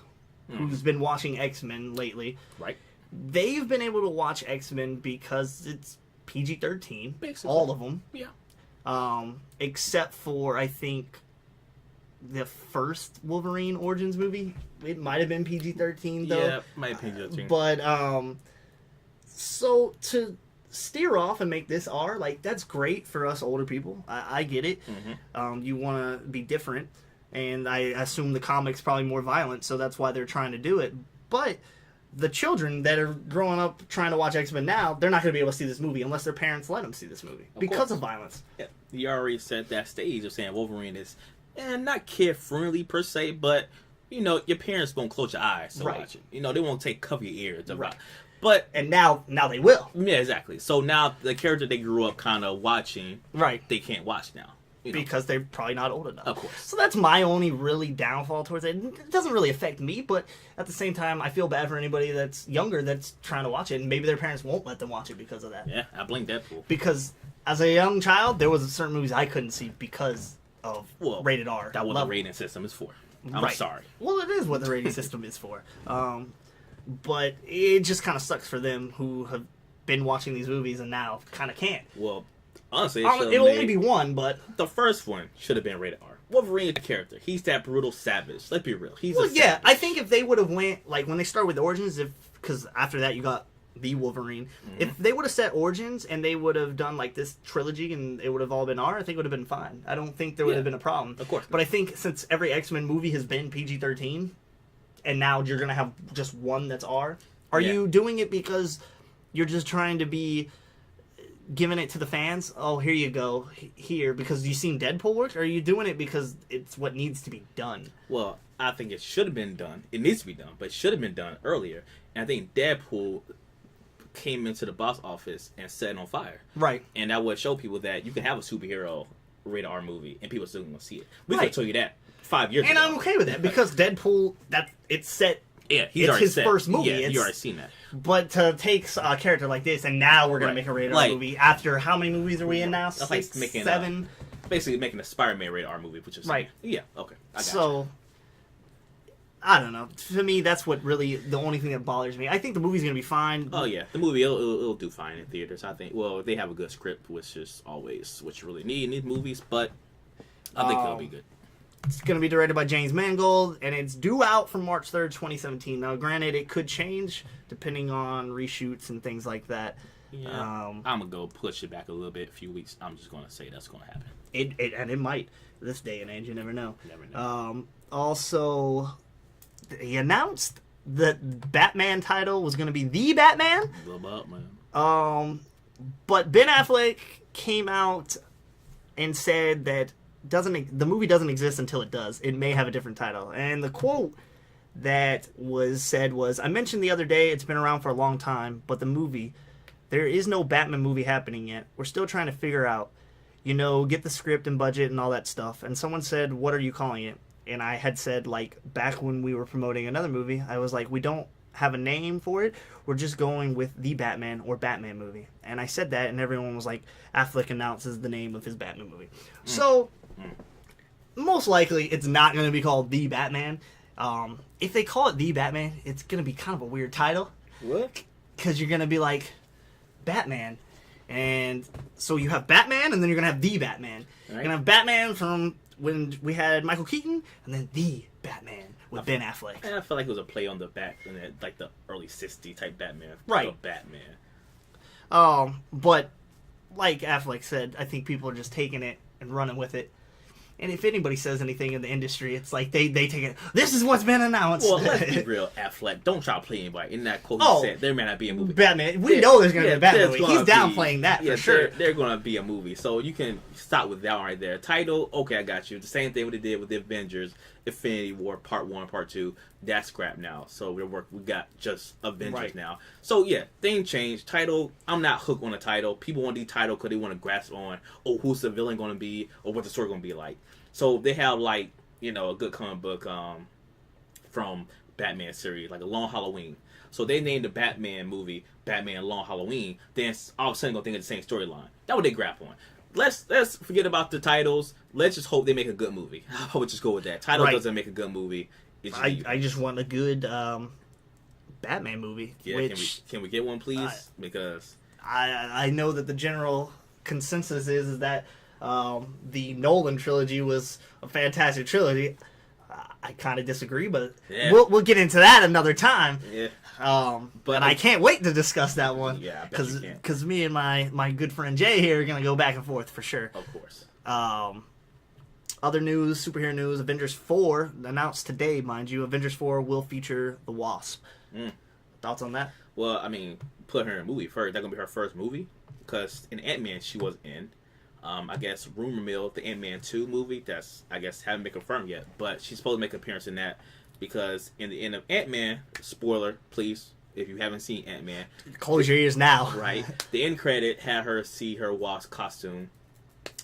who's been watching X-Men lately, right? They've been able to watch X-Men because it's PG-13, basically. All of them, except for I think the first Wolverine Origins movie. It might have been PG-13 though. Yeah, might be PG-13. But so to steer off and make this R, like that's great for us older people. I get it. You want to be different. And I assume the comic's probably more violent, so that's why they're trying to do it. But the children that are growing up trying to watch X-Men now, they're not going to be able to see this movie unless their parents let them see this movie because of violence. Yeah. You already set that stage of saying Wolverine is not kid-friendly per se, but, your parents won't close your eyes to watch it. They won't cover your ears. But and now they will. Yeah, exactly. So now the character they grew up kind of watching, they can't watch now. Because they're probably not old enough. Of course. So that's my only really downfall towards it. It doesn't really affect me, but at the same time, I feel bad for anybody that's younger that's trying to watch it, and maybe their parents won't let them watch it because of that. Yeah, I blame Deadpool. Because as a young child, there was certain movies I couldn't see because of rated R. That's what the rating system is for. I'm sorry. Well, it is what the rating system is for. But it just kind of sucks for them who have been watching these movies and now kind of can't. Well, honestly, it'll only be one, but the first one should have been rated R. Wolverine is the character. He's that brutal savage. Let's be real. He's savage. I think if they would have went like when they start with Origins, because after that you got the Wolverine. If they would have set Origins and they would have done like this trilogy and it would have all been R, I think it would have been fine. I don't think there would have been a problem. Of course. But I think since every X-Men movie has been PG-13, and now you're gonna have just one that's R, are you doing it because you're just trying to be giving it to the fans? Oh, here you go, here, because you've seen Deadpool work? Or are you doing it because it's what needs to be done? Well, I think it should have been done. It needs to be done, but it should have been done earlier. And I think Deadpool came into the box office and set it on fire. Right. And that would show people that you can have a superhero rated R movie and people still going to see it. We can tell you that 5 years And ago. I'm okay with that because Deadpool, it's set. Yeah, It's his first movie. Yeah, you already seen that. But to take a character like this, and now we're going to make a rated R movie after how many movies are we in now? That's like 6, making 7? Basically making a Spider-Man rated R movie, which is Right. Yeah, okay. I got So, I don't know. To me, that's what really the only thing that bothers me. I think the movie's going to be fine. Oh yeah, the movie it'll do fine in theaters. I think. Well, they have a good script, which is always what you really need in these movies. But I think it'll be good. It's going to be directed by James Mangold, and it's due out for March 3rd, 2017. Now, granted, it could change depending on reshoots and things like that. Yeah, I'm gonna go push it back a little bit, a few weeks. I'm just gonna say that's gonna happen. It might. This day and age, you never know. Never know. Also, he announced that Batman title was going to be The Batman. Man. But Ben Affleck came out and said that the movie doesn't exist until it does. It may have a different title. And the quote that was said was, "I mentioned the other day it's been around for a long time, but the movie, there is no Batman movie happening yet. We're still trying to figure out, get the script and budget and all that stuff." And someone said, "What are you calling it?" And I had said, like, back when we were promoting another movie, I was like, we don't have a name for it. We're just going with The Batman or Batman movie. And I said that, and everyone was like, Affleck announces the name of his Batman movie. So, most likely, it's not going to be called The Batman. If they call it The Batman, it's going to be kind of a weird title. What? Because you're going to be like, Batman. And so you have Batman, and then you're going to have The Batman. Right. You're going to have Batman from when we had Michael Keaton, and then The Batman with Ben Affleck. And I feel like it was a play on the like the early '60s type Batman. Right. Batman. But like Affleck said, I think people are just taking it and running with it. And if anybody says anything in the industry, it's like they take it. This is what's been announced. Well, let's be real, Affleck. Don't try to play anybody. In that quote, he said there may not be a movie. Batman. We know there's going to be a Batman movie. He's downplaying that for sure. They're going to be a movie. So you can stop with that one right there. Title, okay, I got you. The same thing what they did with the Avengers, Infinity War Part 1, Part 2. That's scrapped now. So we got just Avengers now. So yeah, thing changed. Title, I'm not hooked on the title. People want the title because they want to grasp on, who's the villain going to be or what the story going to be like. So they have a good comic book from Batman series, like a Long Halloween. So they named the Batman movie Batman Long Halloween. Then all of a sudden gonna think of the same storyline. That's what they grab on. Let's forget about the titles. Let's just hope they make a good movie. I would just go with that. Title doesn't make a good movie. I just want a good Batman movie. Yeah, which can we get one, please? Because I know that the general consensus is that the Nolan trilogy was a fantastic trilogy. I kind of disagree, but we'll get into that another time. Yeah. But I can't wait to discuss that one. Yeah, because me and my good friend Jay here are gonna go back and forth for sure. Of course. Other news, superhero news: Avengers 4 announced today, mind you. Avengers 4 will feature the Wasp. Thoughts on that? Well, I mean, put her in a movie first. That's gonna be her first movie because in Ant-Man she was in. I guess rumor mill the Ant-Man 2 movie that's haven't been confirmed yet, but she's supposed to make an appearance in that because in the end of Ant-Man, spoiler please if you haven't seen Ant-Man, close your ears now. Right, the end credit had her see her Wasp costume,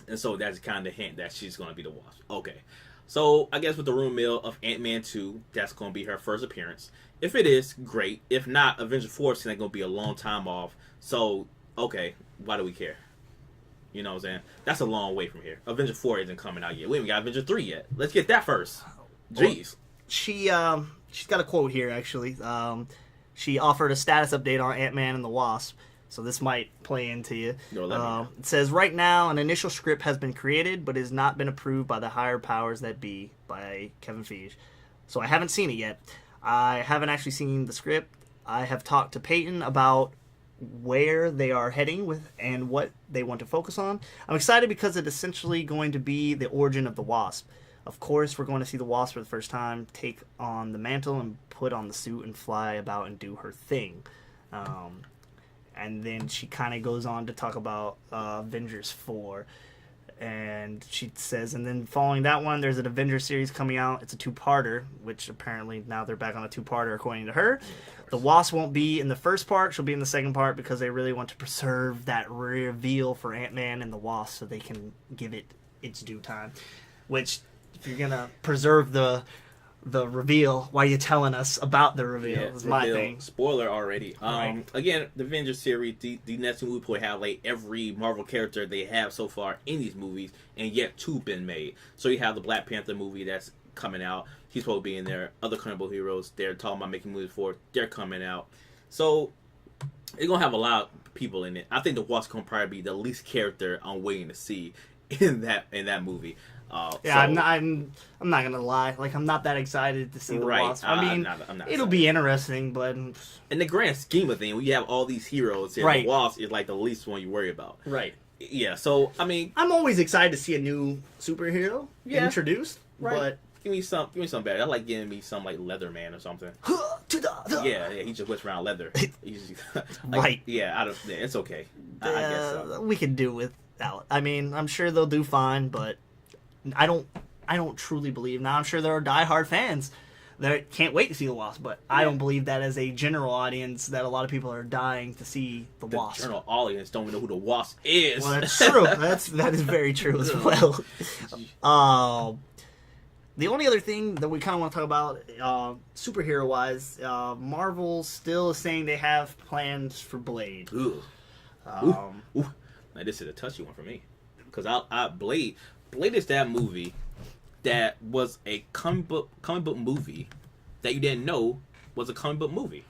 and so that's kind of the hint that she's going to be the Wasp. Okay, so I guess with the rumor mill of Ant-Man 2, that's going to be her first appearance. If it is, great. If not, Avengers 4 is going to be a long time off. So okay, why do we care? You know what I'm saying? That's a long way from here. Avenger 4 isn't coming out yet. We haven't got Avenger 3 yet. Let's get that first. Jeez. She's got a quote here, actually. She offered a status update on Ant-Man and the Wasp, so this might play into you. No, let me know. It says, right now, an initial script has been created, but has not been approved by the higher powers that be, by Kevin Feige. So I haven't seen it yet. I haven't actually seen the script. I have talked to Peyton about where they are heading with and what they want to focus on. I'm excited because it's essentially going to be the origin of the Wasp. Of course, we're going to see the Wasp for the first time take on the mantle and put on the suit and fly about and do her thing. And then she kind of goes on to talk about Avengers 4. And she says, and then following that one, there's an Avengers series coming out. It's a two-parter, which apparently now they're back on a two-parter according to her. The Wasp won't be in the first part. She'll be in the second part because they really want to preserve that reveal for Ant-Man and the Wasp so they can give it its due time. Which, If you're gonna preserve the reveal, why are you telling us about the reveal? Is my thing. Spoiler already. Right. Again, the Avengers series, the next movie will have like every Marvel character they have so far in these movies, and yet two been made. So you have the Black Panther movie that's coming out. He's supposed to be in there. Other comic book heroes they're talking about making movies for. They're coming out. So they're gonna have a lot of people in it. I think the Wasp gonna probably be the least character I'm waiting to see in that movie. Yeah, so, I'm not gonna lie. Like, I'm not that excited to see the Right. Wasp. I mean, I'm not it'll excited. be interesting, but In the grand scheme of things, when you have all these heroes, and Right. the Wasp is like the least one you worry about. right. Yeah, so I mean, I'm always excited to see a new superhero Yeah. introduced, right? Give me some better. I like giving me some like Leatherman or something. but Yeah, he just whips around leather. He's just, like, Right. Yeah, it's okay. I guess so. we can do without. I mean, I'm sure they'll do fine, but I don't truly believe. Now, I'm sure there are diehard fans that can't wait to see the Wasp, but I don't believe that as a general audience that a lot of people are dying to see the The Wasp. general audience don't even know who the Wasp is. Well, that's true. That is very true as well. The only other thing that we kind of want to talk about, superhero wise, Marvel still is saying they have plans for Blade. Ooh. Ooh. Now this is a touchy one for me, because I Blade is that movie that was a comic book movie that you didn't know was a comic book movie.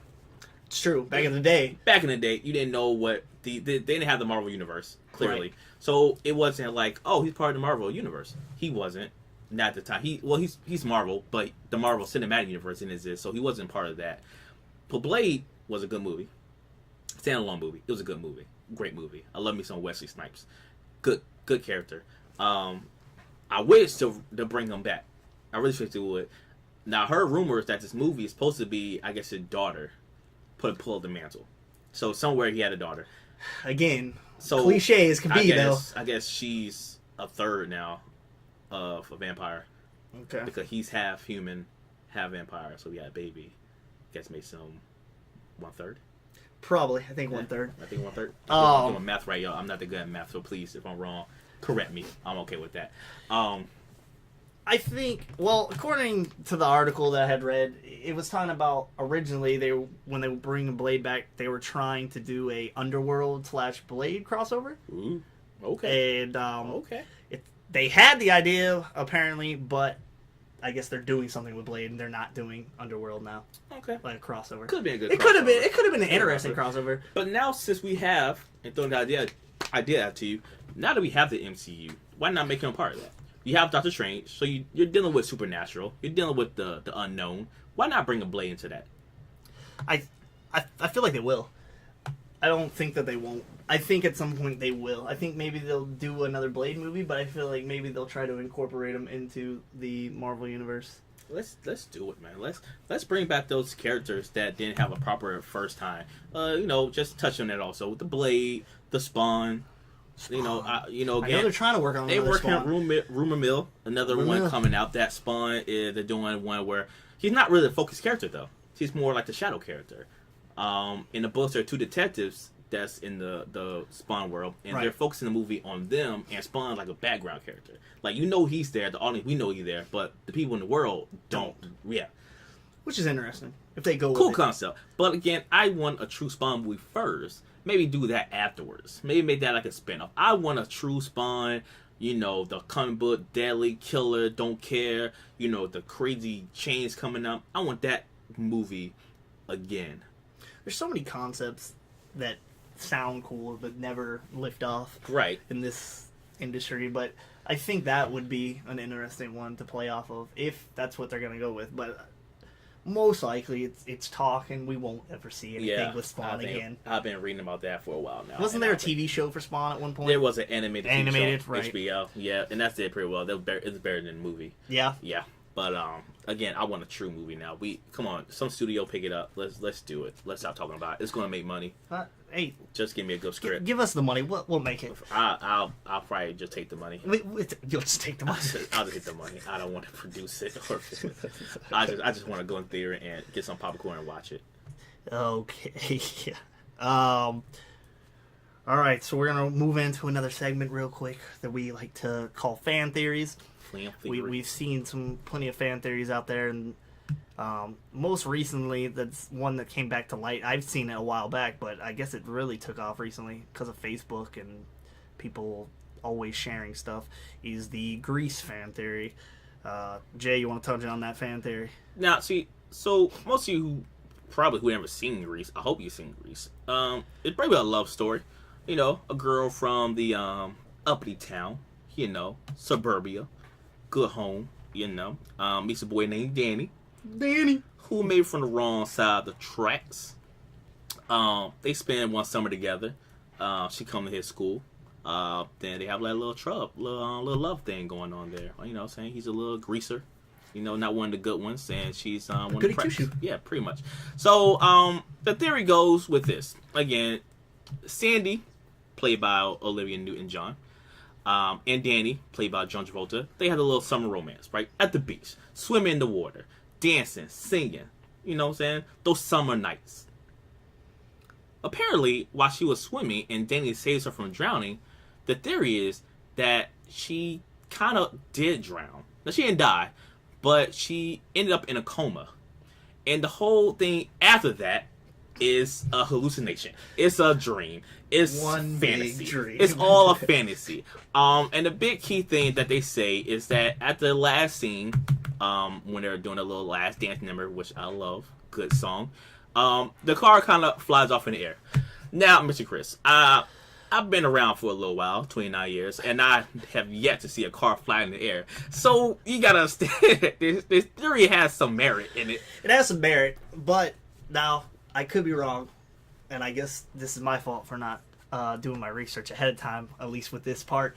It's true. Back in the day, Back in the day, you didn't know what they didn't have the Marvel universe clearly, Right. so it wasn't like, oh, he's part of the Marvel universe. He wasn't. Not at the time. He's Marvel, but the Marvel Cinematic Universe didn't exist, so he wasn't part of that. But Blade was a good movie. Standalone movie. It was a good movie. Great movie. I love me some Wesley Snipes. Good character. I wish to bring him back. I really wish they would. Now I heard rumors that this movie is supposed to be, I guess, his daughter pull up the mantle. So somewhere he had a daughter. again, So cliche as can be, I guess she's a third now of a vampire. though. Okay. Because he's half human, half vampire, so we had a baby. Guess makes him 1/3. Probably. I think 1/3. I think 1/3. Oh. I'm doing math right, y'all. I'm not that good at math, so please, if I'm wrong, correct me. I'm okay with that. I think, well, according to the article that I had read, it was talking about originally when they were bringing Blade back, they were trying to do a Underworld / Blade crossover, Ooh, okay, and okay. they had the idea apparently, but I guess they're doing something with Blade and they're not doing Underworld now, Okay. like a crossover. Could have been a good. It could have been. crossover. It could have been an interesting crossover. But now, since we have, and throwing the idea out to you, now that we have the MCU, why not make him a part of that? You have Doctor Strange, so you're dealing with supernatural. You're dealing with the unknown. Why not bring a Blade into that? I feel like they will. I don't think that they won't. I think at some point they will. I think maybe they'll do another Blade movie, but I feel like maybe they'll try to incorporate him into the Marvel universe. Let's do it, man. Let's bring back those characters that didn't have a proper first time. Just touch on that also with the Blade, the Spawn. Again, I know they're trying to work on they another working Spawn. on Rumor Mill, another Rumor one Mill. coming out. That Spawn is they're doing one where he's not really a focused character though. He's more like the shadow character. In the books, there are two detectives that's in the Spawn world, and Right. they're focusing the movie on them and Spawn like a background character. Like he's there, the audience we know he's there, but the people in the world don't. Yeah, Which is interesting. If they go cool with it. concept. But again, I want a true Spawn movie first. Maybe do that afterwards. Maybe make that like a spin-off. I want a true Spawn, the comic book, deadly killer, don't care, the crazy chains coming up. I want that movie again. There's so many concepts that sound cool but never lift off Right. in this industry, but I think that would be an interesting one to play off of if that's what they're going to go with. But most likely it's talk and we won't ever see anything with Spawn again. I've been reading about that for a while now. Wasn't and there a I think TV show for Spawn at one point? There was an animated TV show, right. HBO. Yeah, and that's did pretty well. It's better than the movie. Yeah. Yeah. But again, I want a true movie now. Come on, some studio pick it up. Let's do it. Let's stop talking about it. It's gonna make money. Hey, Just give me a good script. give us the money. We'll make it. I'll probably just take the money. You'll just take the money. I'll just take the money. I don't want to produce it or I just want to go in theater and get some popcorn and watch it. Okay. All right, so we're gonna move into another segment real quick that we like to call fan theories. we've seen plenty of fan theories out there, and most recently, that's one that came back to light. I've seen it a while back, but I guess it really took off recently because of Facebook and people always sharing stuff. Is the Grease fan theory? Jay, you want to touch on that fan theory? Now, see, so most of you who never seen Grease, I hope you've seen Grease. It's probably a love story. You know, a girl from the uppity town, you know, suburbia, good home, you know. Meets a boy named Danny, who may be from the wrong side of the tracks. They spend one summer together. She come to his school. Then they have like a little love thing going on there. You know what I'm saying? He's a little greaser. You know, not one of the good ones. And she's one of the preps. Yeah, pretty much. So, the theory goes with this. Again, Sandy, played by Olivia Newton-John, and Danny, played by John Travolta, they had a little summer romance, right? At the beach. Swimming in the water. Dancing. Singing. You know what I'm saying? Those summer nights. Apparently, while she was swimming and Danny saves her from drowning, the theory is that she kind of did drown. Now, she didn't die, but she ended up in a coma. And the whole thing after that is a hallucination. It's a dream. It's one fantasy. Big dream. It's all a fantasy. And the big key thing that they say is that at the last scene, when they're doing a little last dance number, which I love, good song, the car kind of flies off in the air. Now, Mr. Chris, I've been around for a little while, 29 years, and I have yet to see a car fly in the air. So you gotta understand, this theory has some merit in it. It has some merit, but now I could be wrong, and I guess this is my fault for not doing my research ahead of time, at least with this part.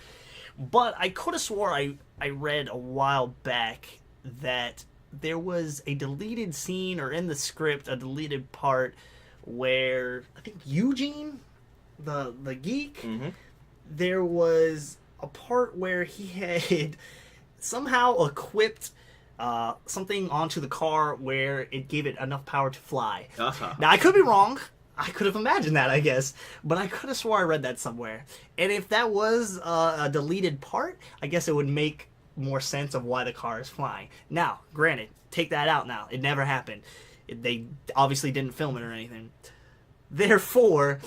But I could have swore I read a while back that there was a deleted scene, or in the script, a deleted part where I think Eugene, the geek, there was a part where he had somehow equipped something onto the car where it gave it enough power to fly. Now, I could be wrong. I could have imagined that, I guess. But I could have swore I read that somewhere. And if that was a deleted part, I guess it would make more sense of why the car is flying. Now, granted, take that out now. It never happened. They obviously didn't film it or anything. Therefore,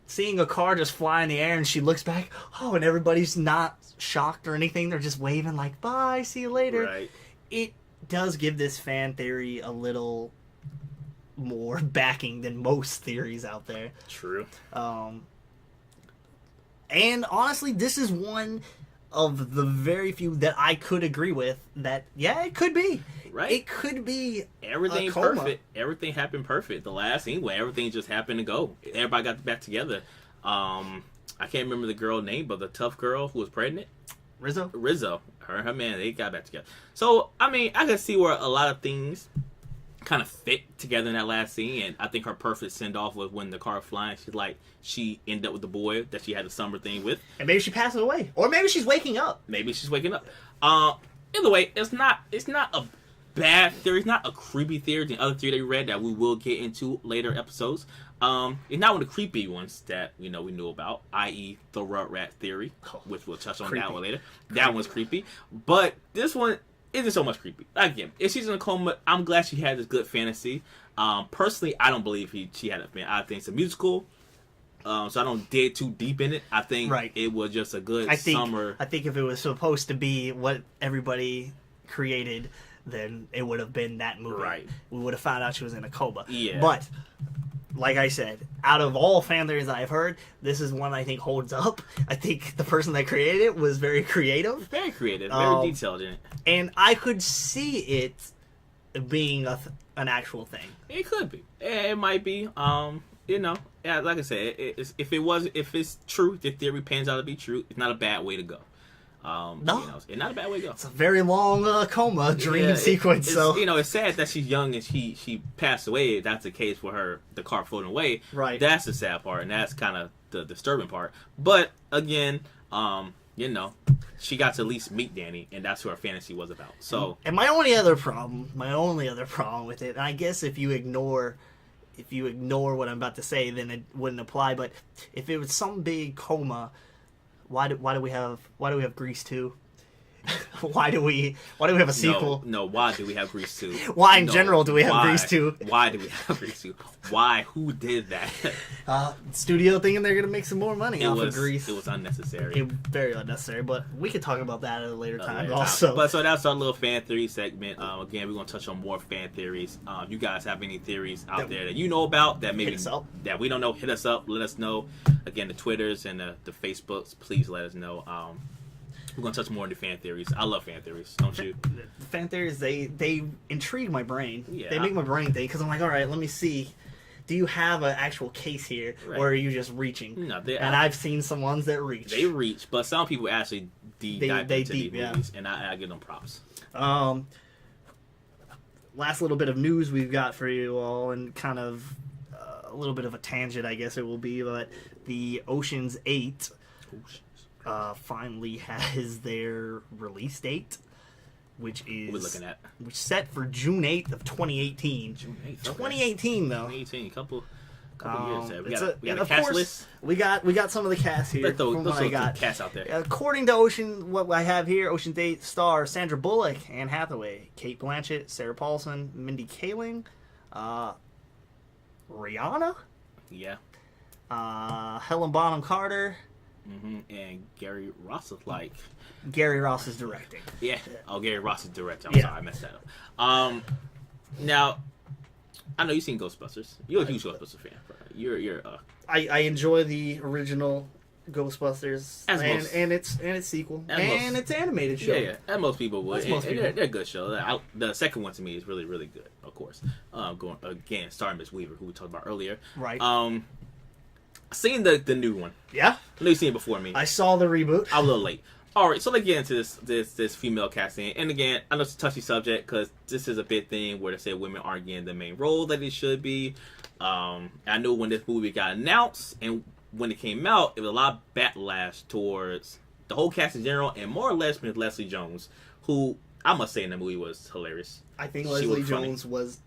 seeing a car just fly in the air and she looks back, and everybody's not shocked or anything. They're just waving like, bye, see you later. Right. It does give this fan theory a little more backing than most theories out there. True. And honestly, this is one of the very few that I could agree with that, yeah, it could be. Right. It could be everything perfect. Everything happened perfect. The last scene where everything just happened to go. Everybody got back together. I can't remember the girl's name, but the tough girl who was pregnant. Rizzo. Her and her man, they got back together. So, I mean, I can see where a lot of things kind of fit together in that last scene, and I think her perfect send-off was when the car flying. She ended up with the boy that she had the summer thing with. And maybe she passed away. Or maybe she's waking up. Either way, it's not a bad theory. It's not a creepy theory. The other theory that we read that we will get into later episodes. It's not one of the creepy ones that we knew about, i.e. the Rugrat theory, which we'll touch on that one later. That one's creepy. But this one isn't so much creepy. Again, if she's in a coma, I'm glad she had this good fantasy. Personally, I don't believe she had a fan. I think it's a musical. So I don't dig too deep in it. I think it was just a good summer. I think if it was supposed to be what everybody created, then it would have been that movie. Right. We would have found out she was in a coma. Yeah. But, like I said, out of all fan theories I've heard, this is one I think holds up. I think the person that created it was very creative. Very creative. Very detailed in it. And I could see it being an actual thing. It could be. It might be. Yeah, like I said, if it's true, the theory pans out to be true, it's not a bad way to go. No, it's not a bad way to go. It's a very long coma dream sequence. So it's sad that she's young and she passed away. If that's the case for her, the car floating away. Right. That's the sad part, and that's kind of the disturbing part. But again, she got to at least meet Danny, and that's what her fantasy was about. So, and my only other problem with it, and I guess if you ignore what I'm about to say, then it wouldn't apply. But if it was some big coma, why do we have Grease 2? Why do we have a sequel? No, why do we have Grease 2? Why in general do we have Grease 2? Why do we have Grease 2? Why? Who did that? Studio thinking they're gonna make some more money off of Grease. It was unnecessary. Very unnecessary, but we could talk about that at a later time also. But so that's our little fan theory segment. Again, we're gonna touch on more fan theories. You guys have any theories out there that you know about that maybe that we don't know? Hit us up. Let us know. Again, the Twitters and the Facebooks. Please let us know. We're gonna touch more into fan theories. I love fan theories, don't you? Fan theories, they intrigue my brain. Yeah. They make my brain think because I'm like, all right, let me see. Do you have an actual case here, or are you just reaching? No, and I've seen some ones that reach. They reach, but some people actually dive into these movies, yeah. and I give them props. Last little bit of news we've got for you all, and kind of a little bit of a tangent, I guess it will be, but the Ocean's 8 finally has their release date, which is which set for June 8th of 2018. June 8th, 2018 though. 2018, couple years there. We got a of cast course, list. We got some of the cast here. Let's throw cast out there. According to what I have here, Ocean's 8 star Sandra Bullock, Anne Hathaway, Kate Blanchett, Sarah Paulson, Mindy Kaling, Rihanna. Yeah. Helen Bonham Carter. And Gary Ross Gary Ross is directing. Yeah. Oh, Gary Ross is directing. I'm sorry, I messed that up. Now, I know you've seen Ghostbusters. You're a huge Ghostbusters fan. Right? I enjoy the original Ghostbusters and its sequel and its animated show. Yeah, as most people would. They're a good show. The second one to me is really, really good. Of course, going again, starring Miss Weaver, who we talked about earlier. Right. Seen the new one. Yeah. I know you've seen it before me. I saw the reboot. I was a little late. All right, so let's get into this female casting. And again, I know it's a touchy subject because this is a big thing where they say women aren't getting the main role that they should be. I know when this movie got announced and when it came out, it was a lot of backlash towards the whole cast in general, and more or less with Leslie Jones, who I must say in the movie was hilarious. I think Leslie Jones was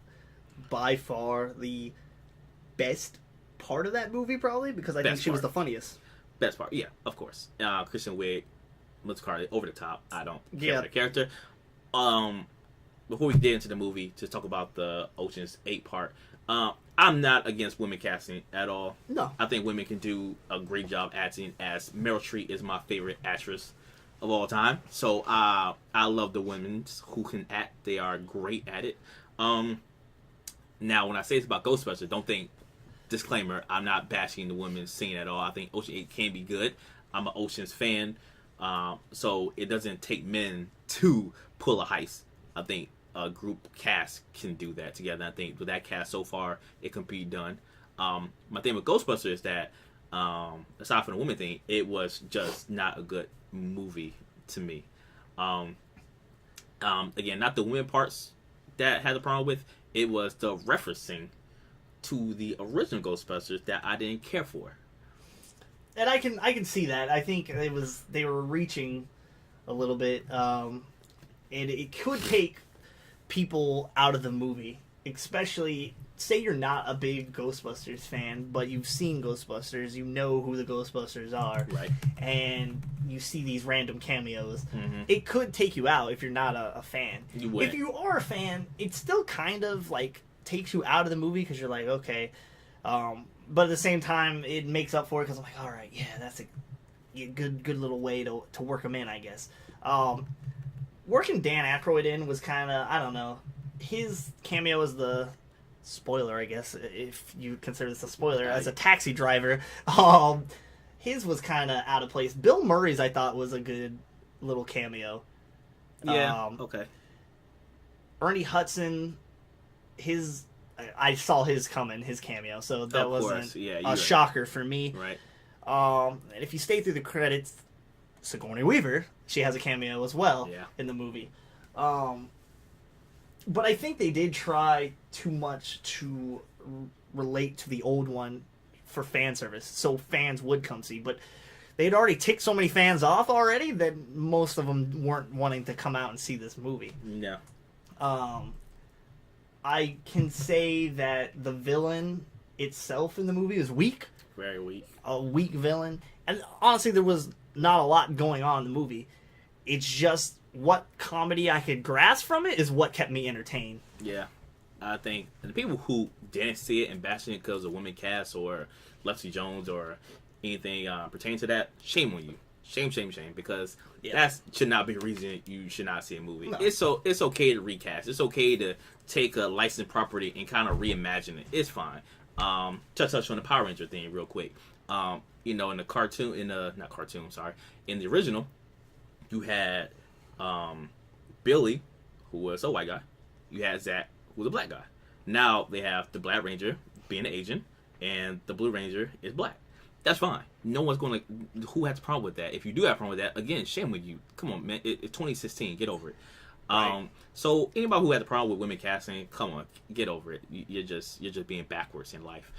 by far the best part of that movie, probably, because I think she was the funniest. Best part, yeah, of course. Kristen Wiig, Melissa Carter, over the top. I don't care about the character. Before we get into the movie, to talk about the Ocean's 8 part, I'm not against women casting at all. No. I think women can do a great job acting, as Meryl Streep is my favorite actress of all time. So I love the women who can act. They are great at it. Now, when I say it's about Ghostbusters, don't think, disclaimer, I'm not bashing the women's scene at all. I think Ocean 8 can be good. I'm an Ocean's fan. So it doesn't take men to pull a heist. I think a group cast can do that together. I think with that cast so far, it can be done. My thing with Ghostbusters is that, aside from the woman thing, it was just not a good movie to me. Again, not the women parts that had the problem with. It was the referencing to the original Ghostbusters that I didn't care for. And I can see that. I think they were reaching a little bit, and it could take people out of the movie, especially say you're not a big Ghostbusters fan, but you've seen Ghostbusters, you know who the Ghostbusters are, right? And you see these random cameos. Mm-hmm. It could take you out if you're not a fan. You wouldn't. If you are a fan, it still kind of like takes you out of the movie because you're like, okay. But at the same time, it makes up for it because I'm like, all right, yeah, that's a good little way to work them in, I guess. Working Dan Aykroyd in was kind of, I don't know. His cameo as the spoiler, I guess, if you consider this a spoiler, as a taxi driver. His was kind of out of place. Bill Murray's, I thought, was a good little cameo. Yeah, okay. Ernie Hudson, I saw his coming, his cameo, so that wasn't a shocker for me. Right. And if you stay through the credits, Sigourney Weaver, she has a cameo as well in the movie. But I think they did try too much to relate to the old one for fan service, so fans would come see. But they'd already ticked so many fans off already that most of them weren't wanting to come out and see this movie. No. I can say that the villain itself in the movie is weak. Very weak. A weak villain. And honestly, there was not a lot going on in the movie. It's just what comedy I could grasp from it is what kept me entertained. Yeah, I think the people who didn't see it and bashing it because of women cast or Leslie Jones or anything pertaining to that, shame on you. Shame, because that should not be a reason you should not see a movie. No. It's okay to recast. It's okay to take a licensed property and kind of reimagine it. It's fine. Just touch on the Power Ranger thing real quick. You know, in the cartoon, in the original, you had Billy, who was a white guy. You had Zach, who was a black guy. Now they have the Black Ranger being an Asian, and the Blue Ranger is black. That's fine. No one's going to... Who has a problem with that? If you do have a problem with that, again, shame with you. Come on, man. It's 2016. Get over it. Right. So anybody who had a problem with women casting, come on, get over it. You're just being backwards in life.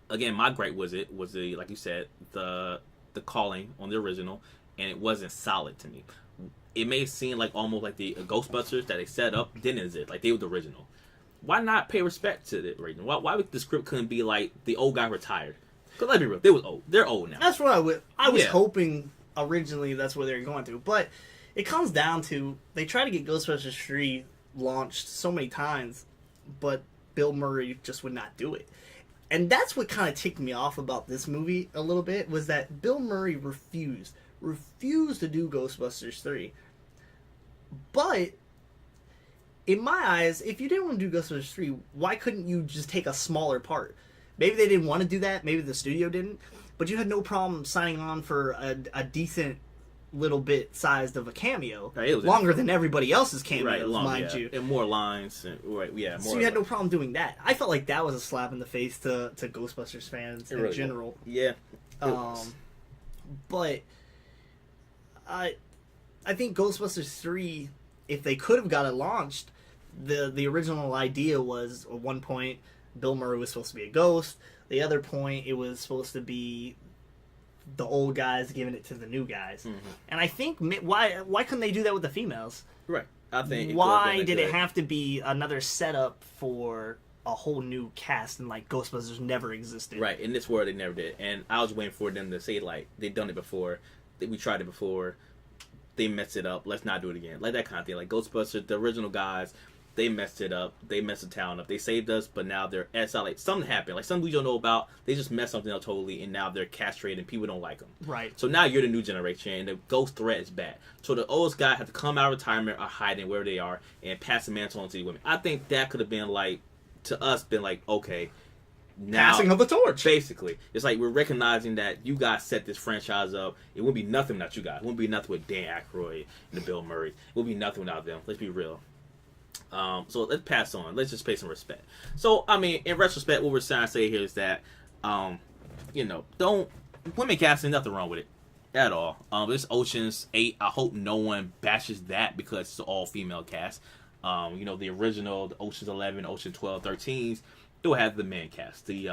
Again, my gripe was the like you said, the calling on the original, and it wasn't solid to me. It may seem like almost like the Ghostbusters that they set up didn't exist, like they were the original. Why not pay respect to the original? Why the script couldn't be like the old guy retired? Because let's be real, they was old. They're old now. That's what I was hoping originally that's what they were going to. But it comes down to, they try to get Ghostbusters 3 launched so many times, but Bill Murray just would not do it. And that's what kind of ticked me off about this movie a little bit, was that Bill Murray refused to do Ghostbusters 3. But in my eyes, if you didn't want to do Ghostbusters 3, why couldn't you just take a smaller part? Maybe they didn't want to do that. Maybe the studio didn't. But you had no problem signing on for a decent little bit sized of a cameo. Right, longer than everybody else's cameos, mind you. And more lines. More so you had no problem doing that. I felt like that was a slap in the face to Ghostbusters fans in general. Yeah. But I think Ghostbusters 3, if they could have got it launched, the original idea was, at one point, Bill Murray was supposed to be a ghost. The other point, it was supposed to be the old guys giving it to the new guys. Mm-hmm. And I think, why couldn't they do that with the females? Right. I think. Why did it have to be another setup for a whole new cast, and like Ghostbusters never existed? Right. In this world, they never did. And I was waiting for them to say, like, they've done it before. We tried it before. They messed it up. Let's not do it again. Like that kind of thing. Like Ghostbusters, the original guys, they messed it up. They messed the town up. They saved us, but now they're like something happened. Like something we don't know about. They just messed something up totally, and now they're castrated, and people don't like them. Right. So now you're the new generation, and the ghost threat is bad. So the oldest guy had to come out of retirement or hiding where they are and pass the mantle on to the women. I think that could have been like, to us, been like, okay, now, passing of the torch. Basically. It's like we're recognizing that you guys set this franchise up. It wouldn't be nothing without you guys. It wouldn't be nothing with Dan Aykroyd and Bill Murray. It would be nothing without them. Let's be real. So let's pass on. Let's just pay some respect. So, I mean, in retrospect, what we're trying to say here is that, women casting, nothing wrong with it at all. This Ocean's 8, I hope no one bashes that because it's an all-female cast. The original, the Ocean's 11, Ocean 12, 13s, they'll have the man cast. The,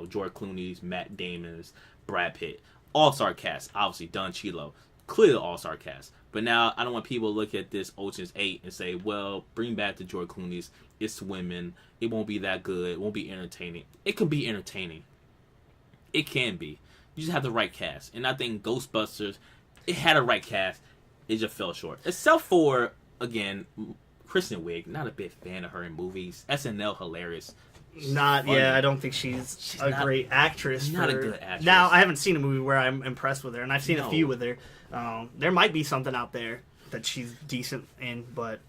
George Clooney's, Matt Damon's, Brad Pitt. All-star cast, obviously, Don Cheadle. Clearly all-star cast. But now, I don't want people to look at this Ocean's 8 and say, well, bring back the George Clooney's. It's women. It won't be that good. It won't be entertaining. It could be entertaining. It can be. You just have the right cast. And I think Ghostbusters, it had a right cast. It just fell short. Except for, again, Kristen Wiig. Not a big fan of her in movies. SNL, hilarious. I don't think she's a great actress. Not a good actress. Now, I haven't seen a movie where I'm impressed with her, and I've seen a few with her. There might be something out there that she's decent in, but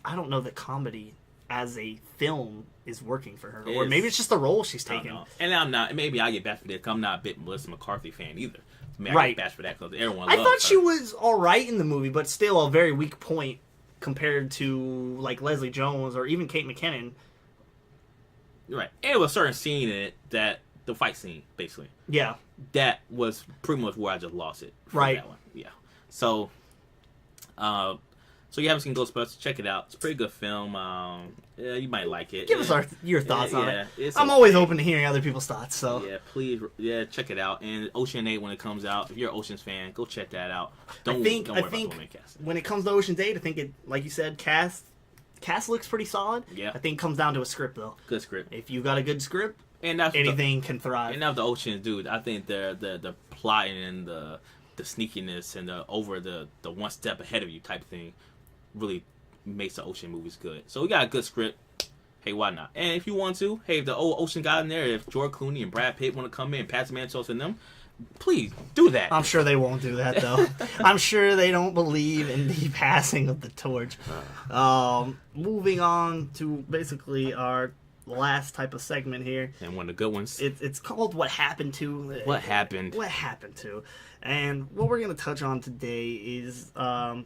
I don't know that comedy as a film is working for her. Or maybe it's just the role she's taking. And I'm not, maybe I get bashed for this because I'm not a bit Melissa McCarthy fan either. I get bashed for that because everyone loves her. I thought she was alright in the movie, but still a very weak point compared to like Leslie Jones or even Kate McKinnon. Right. And it was a certain scene in it that, the fight scene, basically. Yeah. That was pretty much where I just lost it. Right. That one. Yeah. So you haven't seen Ghostbusters, check it out. It's a pretty good film. You might like it. Give us your thoughts on it. I'm always open to hearing other people's thoughts. So yeah, please, check it out. And Ocean 8, when it comes out, if you're an Ocean's fan, go check that out. Don't worry about the women casting. When it comes to Ocean's 8, I think it, like you said, cast looks pretty solid. Yeah. I think it comes down to a script though. Good script. If you got a good script, and that's anything can thrive. And now the Oceans, dude, I think the plotting and the the sneakiness and the one step ahead of you type thing really makes the Ocean movies good. So we got a good script. Hey, why not? And if you want to, hey, if the old Ocean got in there, if George Clooney and Brad Pitt want to come in, Pat Mantos and them, please do that. I'm sure they won't do that though. I'm sure they don't believe in the passing of the torch. Moving on to basically our last type of segment here. And one of the good ones. It's called What Happened To. What happened? What happened to. And what we're going to touch on today is kind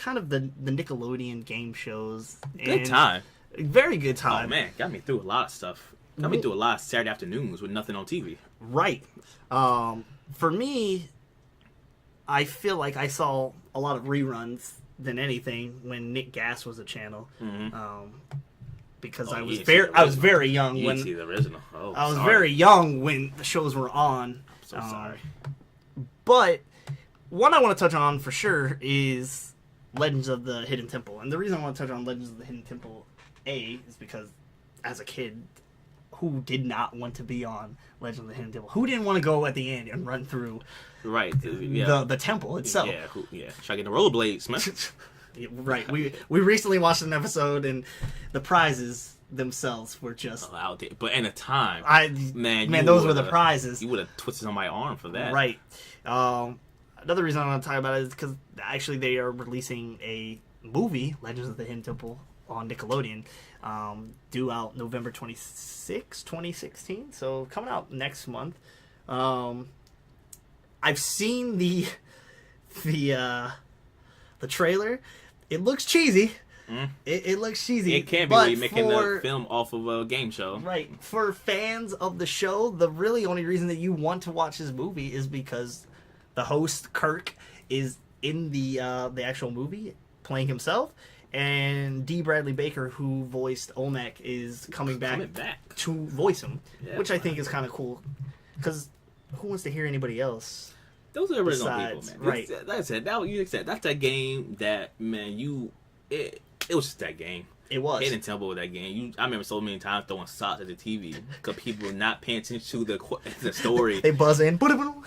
of the Nickelodeon game shows. Good time. Very good time. Oh, man. Got me through a lot of stuff. Got me through a lot of Saturday afternoons with nothing on TV. Right. For me, I feel like I saw a lot of reruns than anything when Nick Gas was a channel. Because I was very young you when didn't see the original. Oh, I was sorry. very young when the shows were on. I'm so sorry. But one I want to touch on for sure is Legends of the Hidden Temple. And the reason I want to touch on Legends of the Hidden Temple, is because as a kid, who did not want to be on Legends of the Hidden Temple? Who didn't want to go at the end and run through the temple itself? Try to get the rollerblades, man. Right. We recently watched an episode, and the prizes themselves were just out there. But in a time, those were the prizes. You would have twisted on my arm for that, right? Another reason I want to talk about it is because actually they are releasing a movie, Legends of the Hidden Temple, on Nickelodeon, due out November 26, 2016. So coming out next month. I've seen the trailer. It looks cheesy. It looks cheesy. It can't be really making the film off of a game show. Right. For fans of the show, the really only reason that you want to watch this movie is because the host, Kirk, is in the actual movie playing himself. And D. Bradley Baker, who voiced Olmec, is coming back to voice him, which I think is kind of cool. Because who wants to hear anybody else? Those are the original people, man. Right. Like I said, that's that game that, man, it was just that game. It was. Hidden Temple with that game. I remember so many times throwing socks at the TV because people were not paying attention to the story. They buzz in.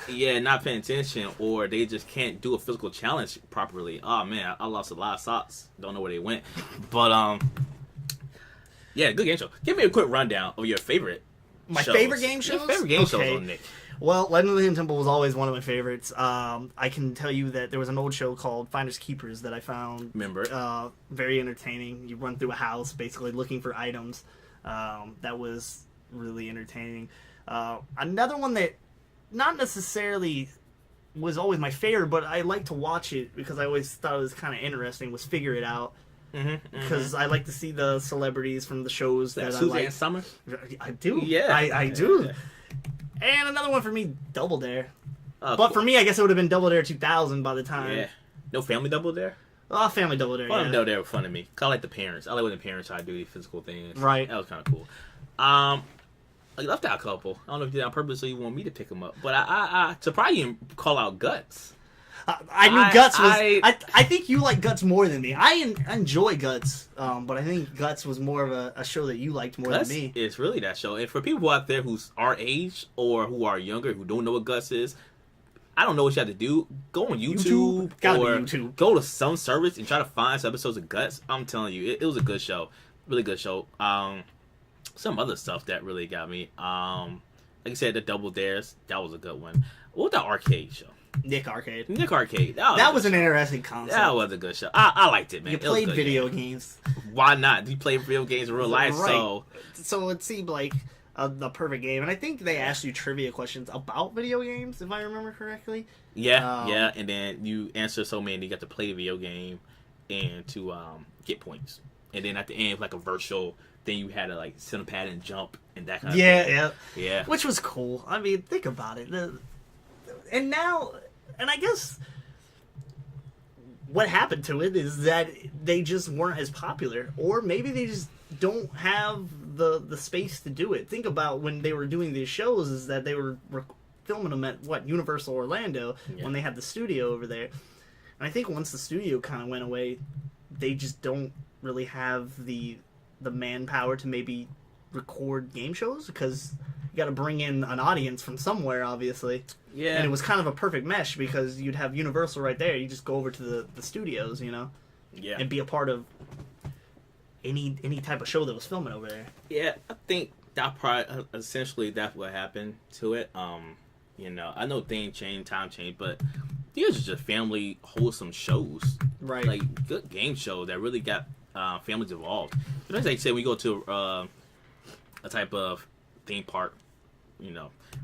Yeah, not paying attention, or they just can't do a physical challenge properly. Oh man, I lost a lot of socks. Don't know where they went. But yeah, good game show. Give me a quick rundown of your favorite. My shows. favorite game shows. Your favorite game shows on Nick. Well, Legend of the Hidden Temple was always one of my favorites. I can tell you that there was an old show called Finders Keepers that I found very entertaining. You run through a house basically looking for items. That was really entertaining. Another one that not necessarily was always my favorite, but I like to watch it because I always thought it was kind of interesting, was Figure It Out. Because I like to see the celebrities from the shows that I like. Suzanne Summers? I do. Yeah. I do. Yeah. And another one for me, Double Dare. But for me, I guess it would have been Double Dare 2000 by the time. Yeah. No Family Double Dare? Oh, Family Double Dare, Family Double Dare were fun to me. I like the parents. I like when the parents try to do these physical things. Right. That was kind of cool. I left out a couple. I don't know if you did it on purpose or you want me to pick them up. But I surprised you didn't call out Guts. I knew Guts was... I think you like Guts more than me. I enjoy Guts, but I think Guts was more of a show that you liked more Guts than me. It's really that show. And for people out there who's our age or who are younger, who don't know what Guts is, I don't know what you have to do. Go on YouTube or YouTube. Go to some service and try to find some episodes of Guts. I'm telling you, it was a good show. Really good show. Some other stuff that really got me. Like you said, the Double Dares. That was a good one. What was that arcade show? Nick Arcade. Nick Arcade. That was an interesting concept. That was a good show. I liked it, man. You played video games. Why not? You play video games in real life, right. So it seemed like the perfect game. And I think they asked you trivia questions about video games, if I remember correctly. Yeah. And then you answer so many, you got to play the video game and to get points. And then at the end, like a virtual thing, you had to like sit on a pad and jump and that kind of thing. Yeah. Which was cool. I mean, think about it. And now, and I guess what happened to it is that they just weren't as popular, or maybe they just don't have the space to do it. Think about when they were doing these shows, is that they were filming them at Universal Orlando when they had the studio over there. And I think once the studio kind of went away, they just don't really have the manpower to maybe record game shows, because you got to bring in an audience from somewhere, obviously. Yeah. And it was kind of a perfect mesh because you'd have Universal right there. You just go over to the studios, Yeah. and be a part of any type of show that was filming over there. Yeah, I think that probably essentially that's what happened to it. I know things change, time change, but these are just family wholesome shows, Right. like good game shows that really got families involved. As I said, we go to a type of theme park,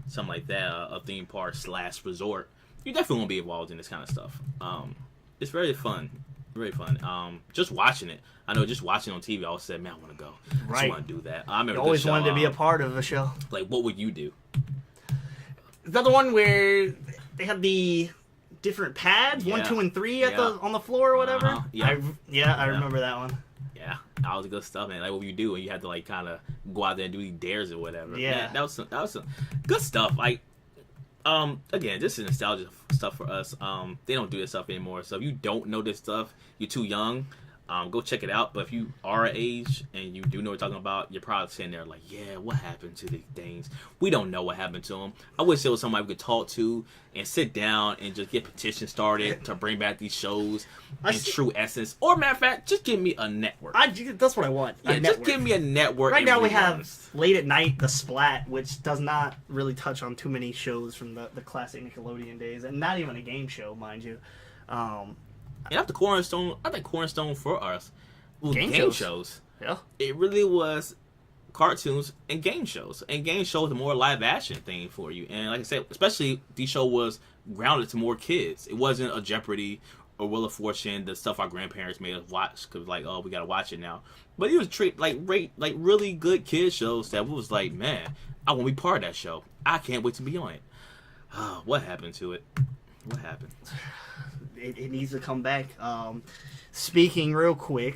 something like that, a theme park / resort. You definitely won't be involved in this kind of stuff. It's very fun. Very fun. Just watching it. I know just watching on TV, I always said, man, I want to go. I just Right. want to do that. I remember You always the show, wanted to be a part of a show. like, what would you do? Is that the one where they had the different pads, Yeah. 1, 2, and 3 Yeah. on the floor or whatever? Uh-huh. Yeah. I remember that one. Yeah, that was good stuff, man. Like, what would you do? And you had to, like, kind of go out there and do these dares or whatever. Yeah. Man, that was some good stuff. Like, again, this is nostalgia stuff for us. They don't do this stuff anymore. So if you don't know this stuff, you're too young. Go check it out. But if you are our age and you do know what we're talking about, you're probably sitting there like, yeah, what happened to these things? We don't know what happened to them. I wish there was somebody we could talk to and sit down and just get petitions started to bring back these shows in true essence. Or, matter of fact, just give me a network. That's what I want. Yeah, just give me a network. Right now we reruns. have Late at Night, The Splat, which does not really touch on too many shows from the classic Nickelodeon days, and not even a game show, mind you. And that's the cornerstone. I think cornerstone for us. Well, Game game shows. shows. Yeah. It really was cartoons and game shows. And game shows are more live action thing for you. And like I said, especially this show was grounded to more kids. It wasn't a Jeopardy or Wheel of Fortune, the stuff our grandparents made us watch because like, oh, we gotta watch it now. But it was like really good kid shows that was like, man, I want to be part of that show. I can't wait to be on it. What happened to it? What happened? It needs to come back. Speaking real quick,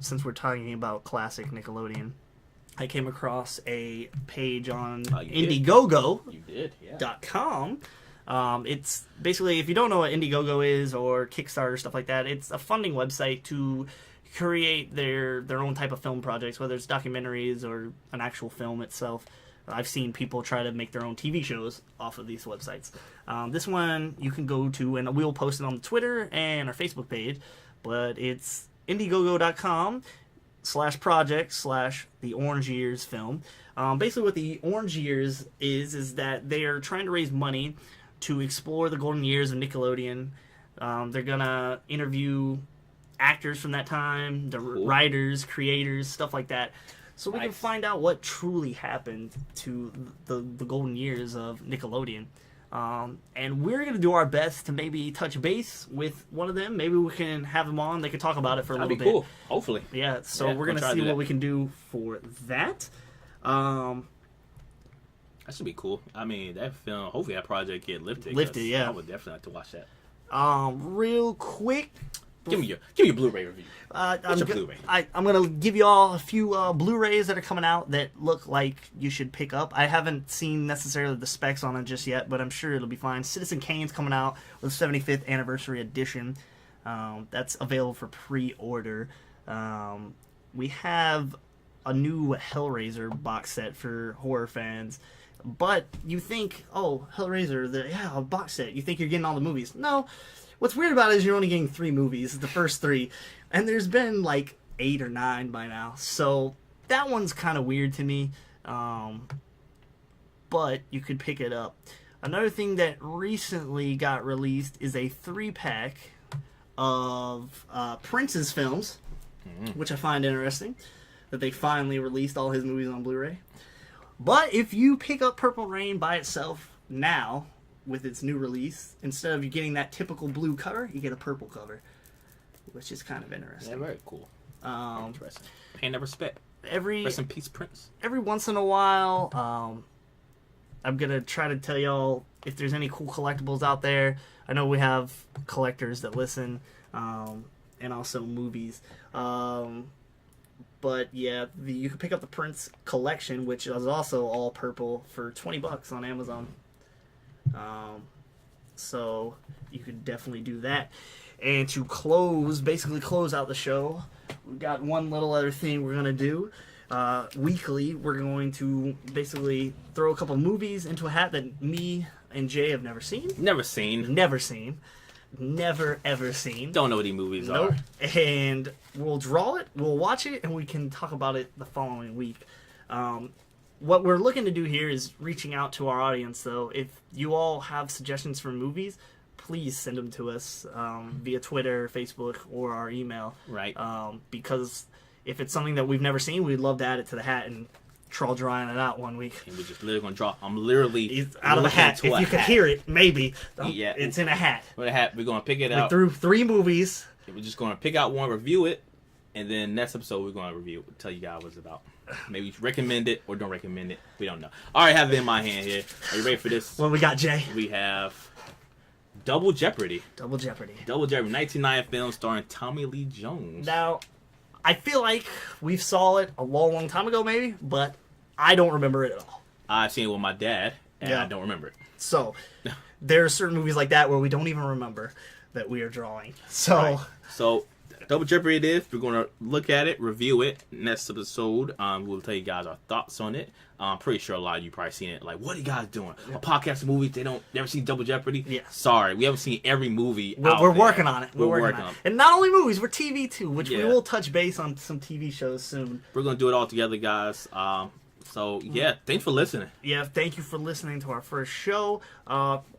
since we're talking about classic Nickelodeon, I came across a page on Indiegogo.com. You did, yeah. It's basically, if you don't know what Indiegogo is or Kickstarter, stuff like that, it's a funding website to create their own type of film projects, whether it's documentaries or an actual film itself. I've seen people try to make their own TV shows off of these websites. This one you can go to, and we'll post it on Twitter and our Facebook page, but it's Indiegogo.com/project/the Orange Years film. Basically what the Orange Years is that they are trying to raise money to explore the golden years of Nickelodeon. They're going to interview actors from that time, the writers, creators, stuff like that. So we can find out what truly happened to the golden years of Nickelodeon. And we're going to do our best to maybe touch base with one of them. Maybe we can have them on. They can talk about it for a little bit. That'd be cool. Hopefully. Yeah, so we're going to see what we can do for that. That should be cool. I mean, that film, hopefully that project get lifted. Yeah. I would definitely like to watch that. Real quick. Give me your Blu-ray review. I'm Blu-ray? I'm going to give you all a few Blu-rays that are coming out that look like you should pick up. I haven't seen necessarily the specs on it just yet, but I'm sure it'll be fine. Citizen Kane's coming out with the 75th anniversary edition. That's available for pre-order. We have a new Hellraiser box set for horror fans. But you think, oh, Hellraiser, a box set. You think you're getting all the movies. No. What's weird about it is you're only getting 3 movies, the first 3. And there's been like 8 or 9 by now. So that one's kind of weird to me. But you could pick it up. Another thing that recently got released is a 3-pack of Prince's films, which I find interesting, that they finally released all his movies on Blu-ray. But if you pick up Purple Rain by itself now, with its new release, instead of you getting that typical blue cover, you get a purple cover, which is kind of interesting. Yeah, very cool. Interesting. Paying that respect. Rest in peace, Prince. Every once in a while, I'm gonna try to tell y'all if there's any cool collectibles out there. I know we have collectors that listen, and also movies. But yeah, you can pick up the Prince collection, which is also all purple, for $20 on Amazon. So you could definitely do that. And to basically close out the show, we've got one little other thing we're gonna do. weekly, we're going to basically throw a couple movies into a hat that me and Jay have never seen. Never seen. Never seen. Never, ever seen. Don't know what these movies Nope. are. And we'll draw it, we'll watch it, and we can talk about it the following week. What we're looking to do here is reaching out to our audience, though. If you all have suggestions for movies, please send them to us via Twitter, Facebook, or our email. Right. Because if it's something that we've never seen, we'd love to add it to the hat and drawing it out one week. And we're just literally going to draw. I'm literally It's out of the hat. into If a you could hat. hear it, maybe. Yeah. It's in a hat. With a hat, we're going to pick it We out. threw 3 movies. We're just going to pick out one, review it, and then next episode we're going to review it, tell you guys what it's about. Maybe recommend it or don't recommend it. We don't know. All right, I have it in my hand here. Are you ready for this? What we got, Jay? We have Double Jeopardy. Double Jeopardy. Double Jeopardy, 1990 film starring Tommy Lee Jones. Now, I feel like we saw it a long time ago, maybe, but I don't remember it at all. I've seen it with my dad, and Yeah. I don't remember it. So, there are certain movies like that where we don't even remember that we are drawing. So, Right. So, Double Jeopardy it is. We're going to look at it, review it. Next episode, we'll tell you guys our thoughts on it. I'm pretty sure a lot of you probably seen it. Like, what are you guys doing? A podcast of movies, never seen Double Jeopardy? Yeah. Sorry, we haven't seen every movie we're out there. working on it. We're working on it. And not only movies, we're TV too, which we Yeah. will touch base on some TV shows soon. We're going to do it all together, guys. So, yeah, thanks for listening. Yeah, thank you for listening to our first show.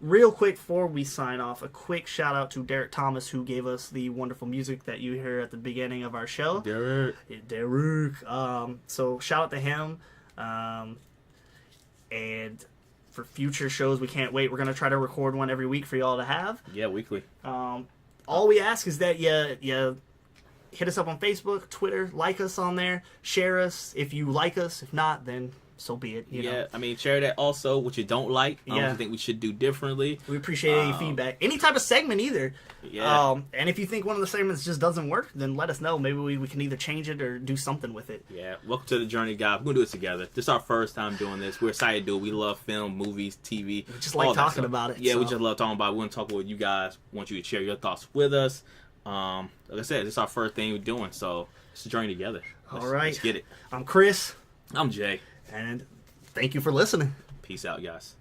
Real quick before we sign off, a quick shout out to Derek Thomas, who gave us the wonderful music that you hear at the beginning of our show. Derek. Yeah, Derek. So shout out to him. And for future shows, we can't wait. We're going to try to record one every week for y'all to have. Yeah, weekly. All we ask is that you hit us up on Facebook, Twitter, like us on there, share us if you like us. If not, then so be it. You know. I mean, share that also, what you don't like. What Yeah. you think we should do differently. We appreciate any feedback. Any type of segment either. Yeah. And if you think one of the segments just doesn't work, then let us know. Maybe we can either change it or do something with it. Yeah, welcome to the journey, guys. We're going to do it together. This is our first time doing this. We're excited to do it. We love film, movies, TV. We just like talking about it, Yeah, we so. just love talking about it. We want to talk with you guys. Want you to share your thoughts with us. Like I said, this is our first thing we're doing, so it's a journey together. All right. Let's get it. I'm Chris, I'm Jay. and thank you for listening. Peace out, guys.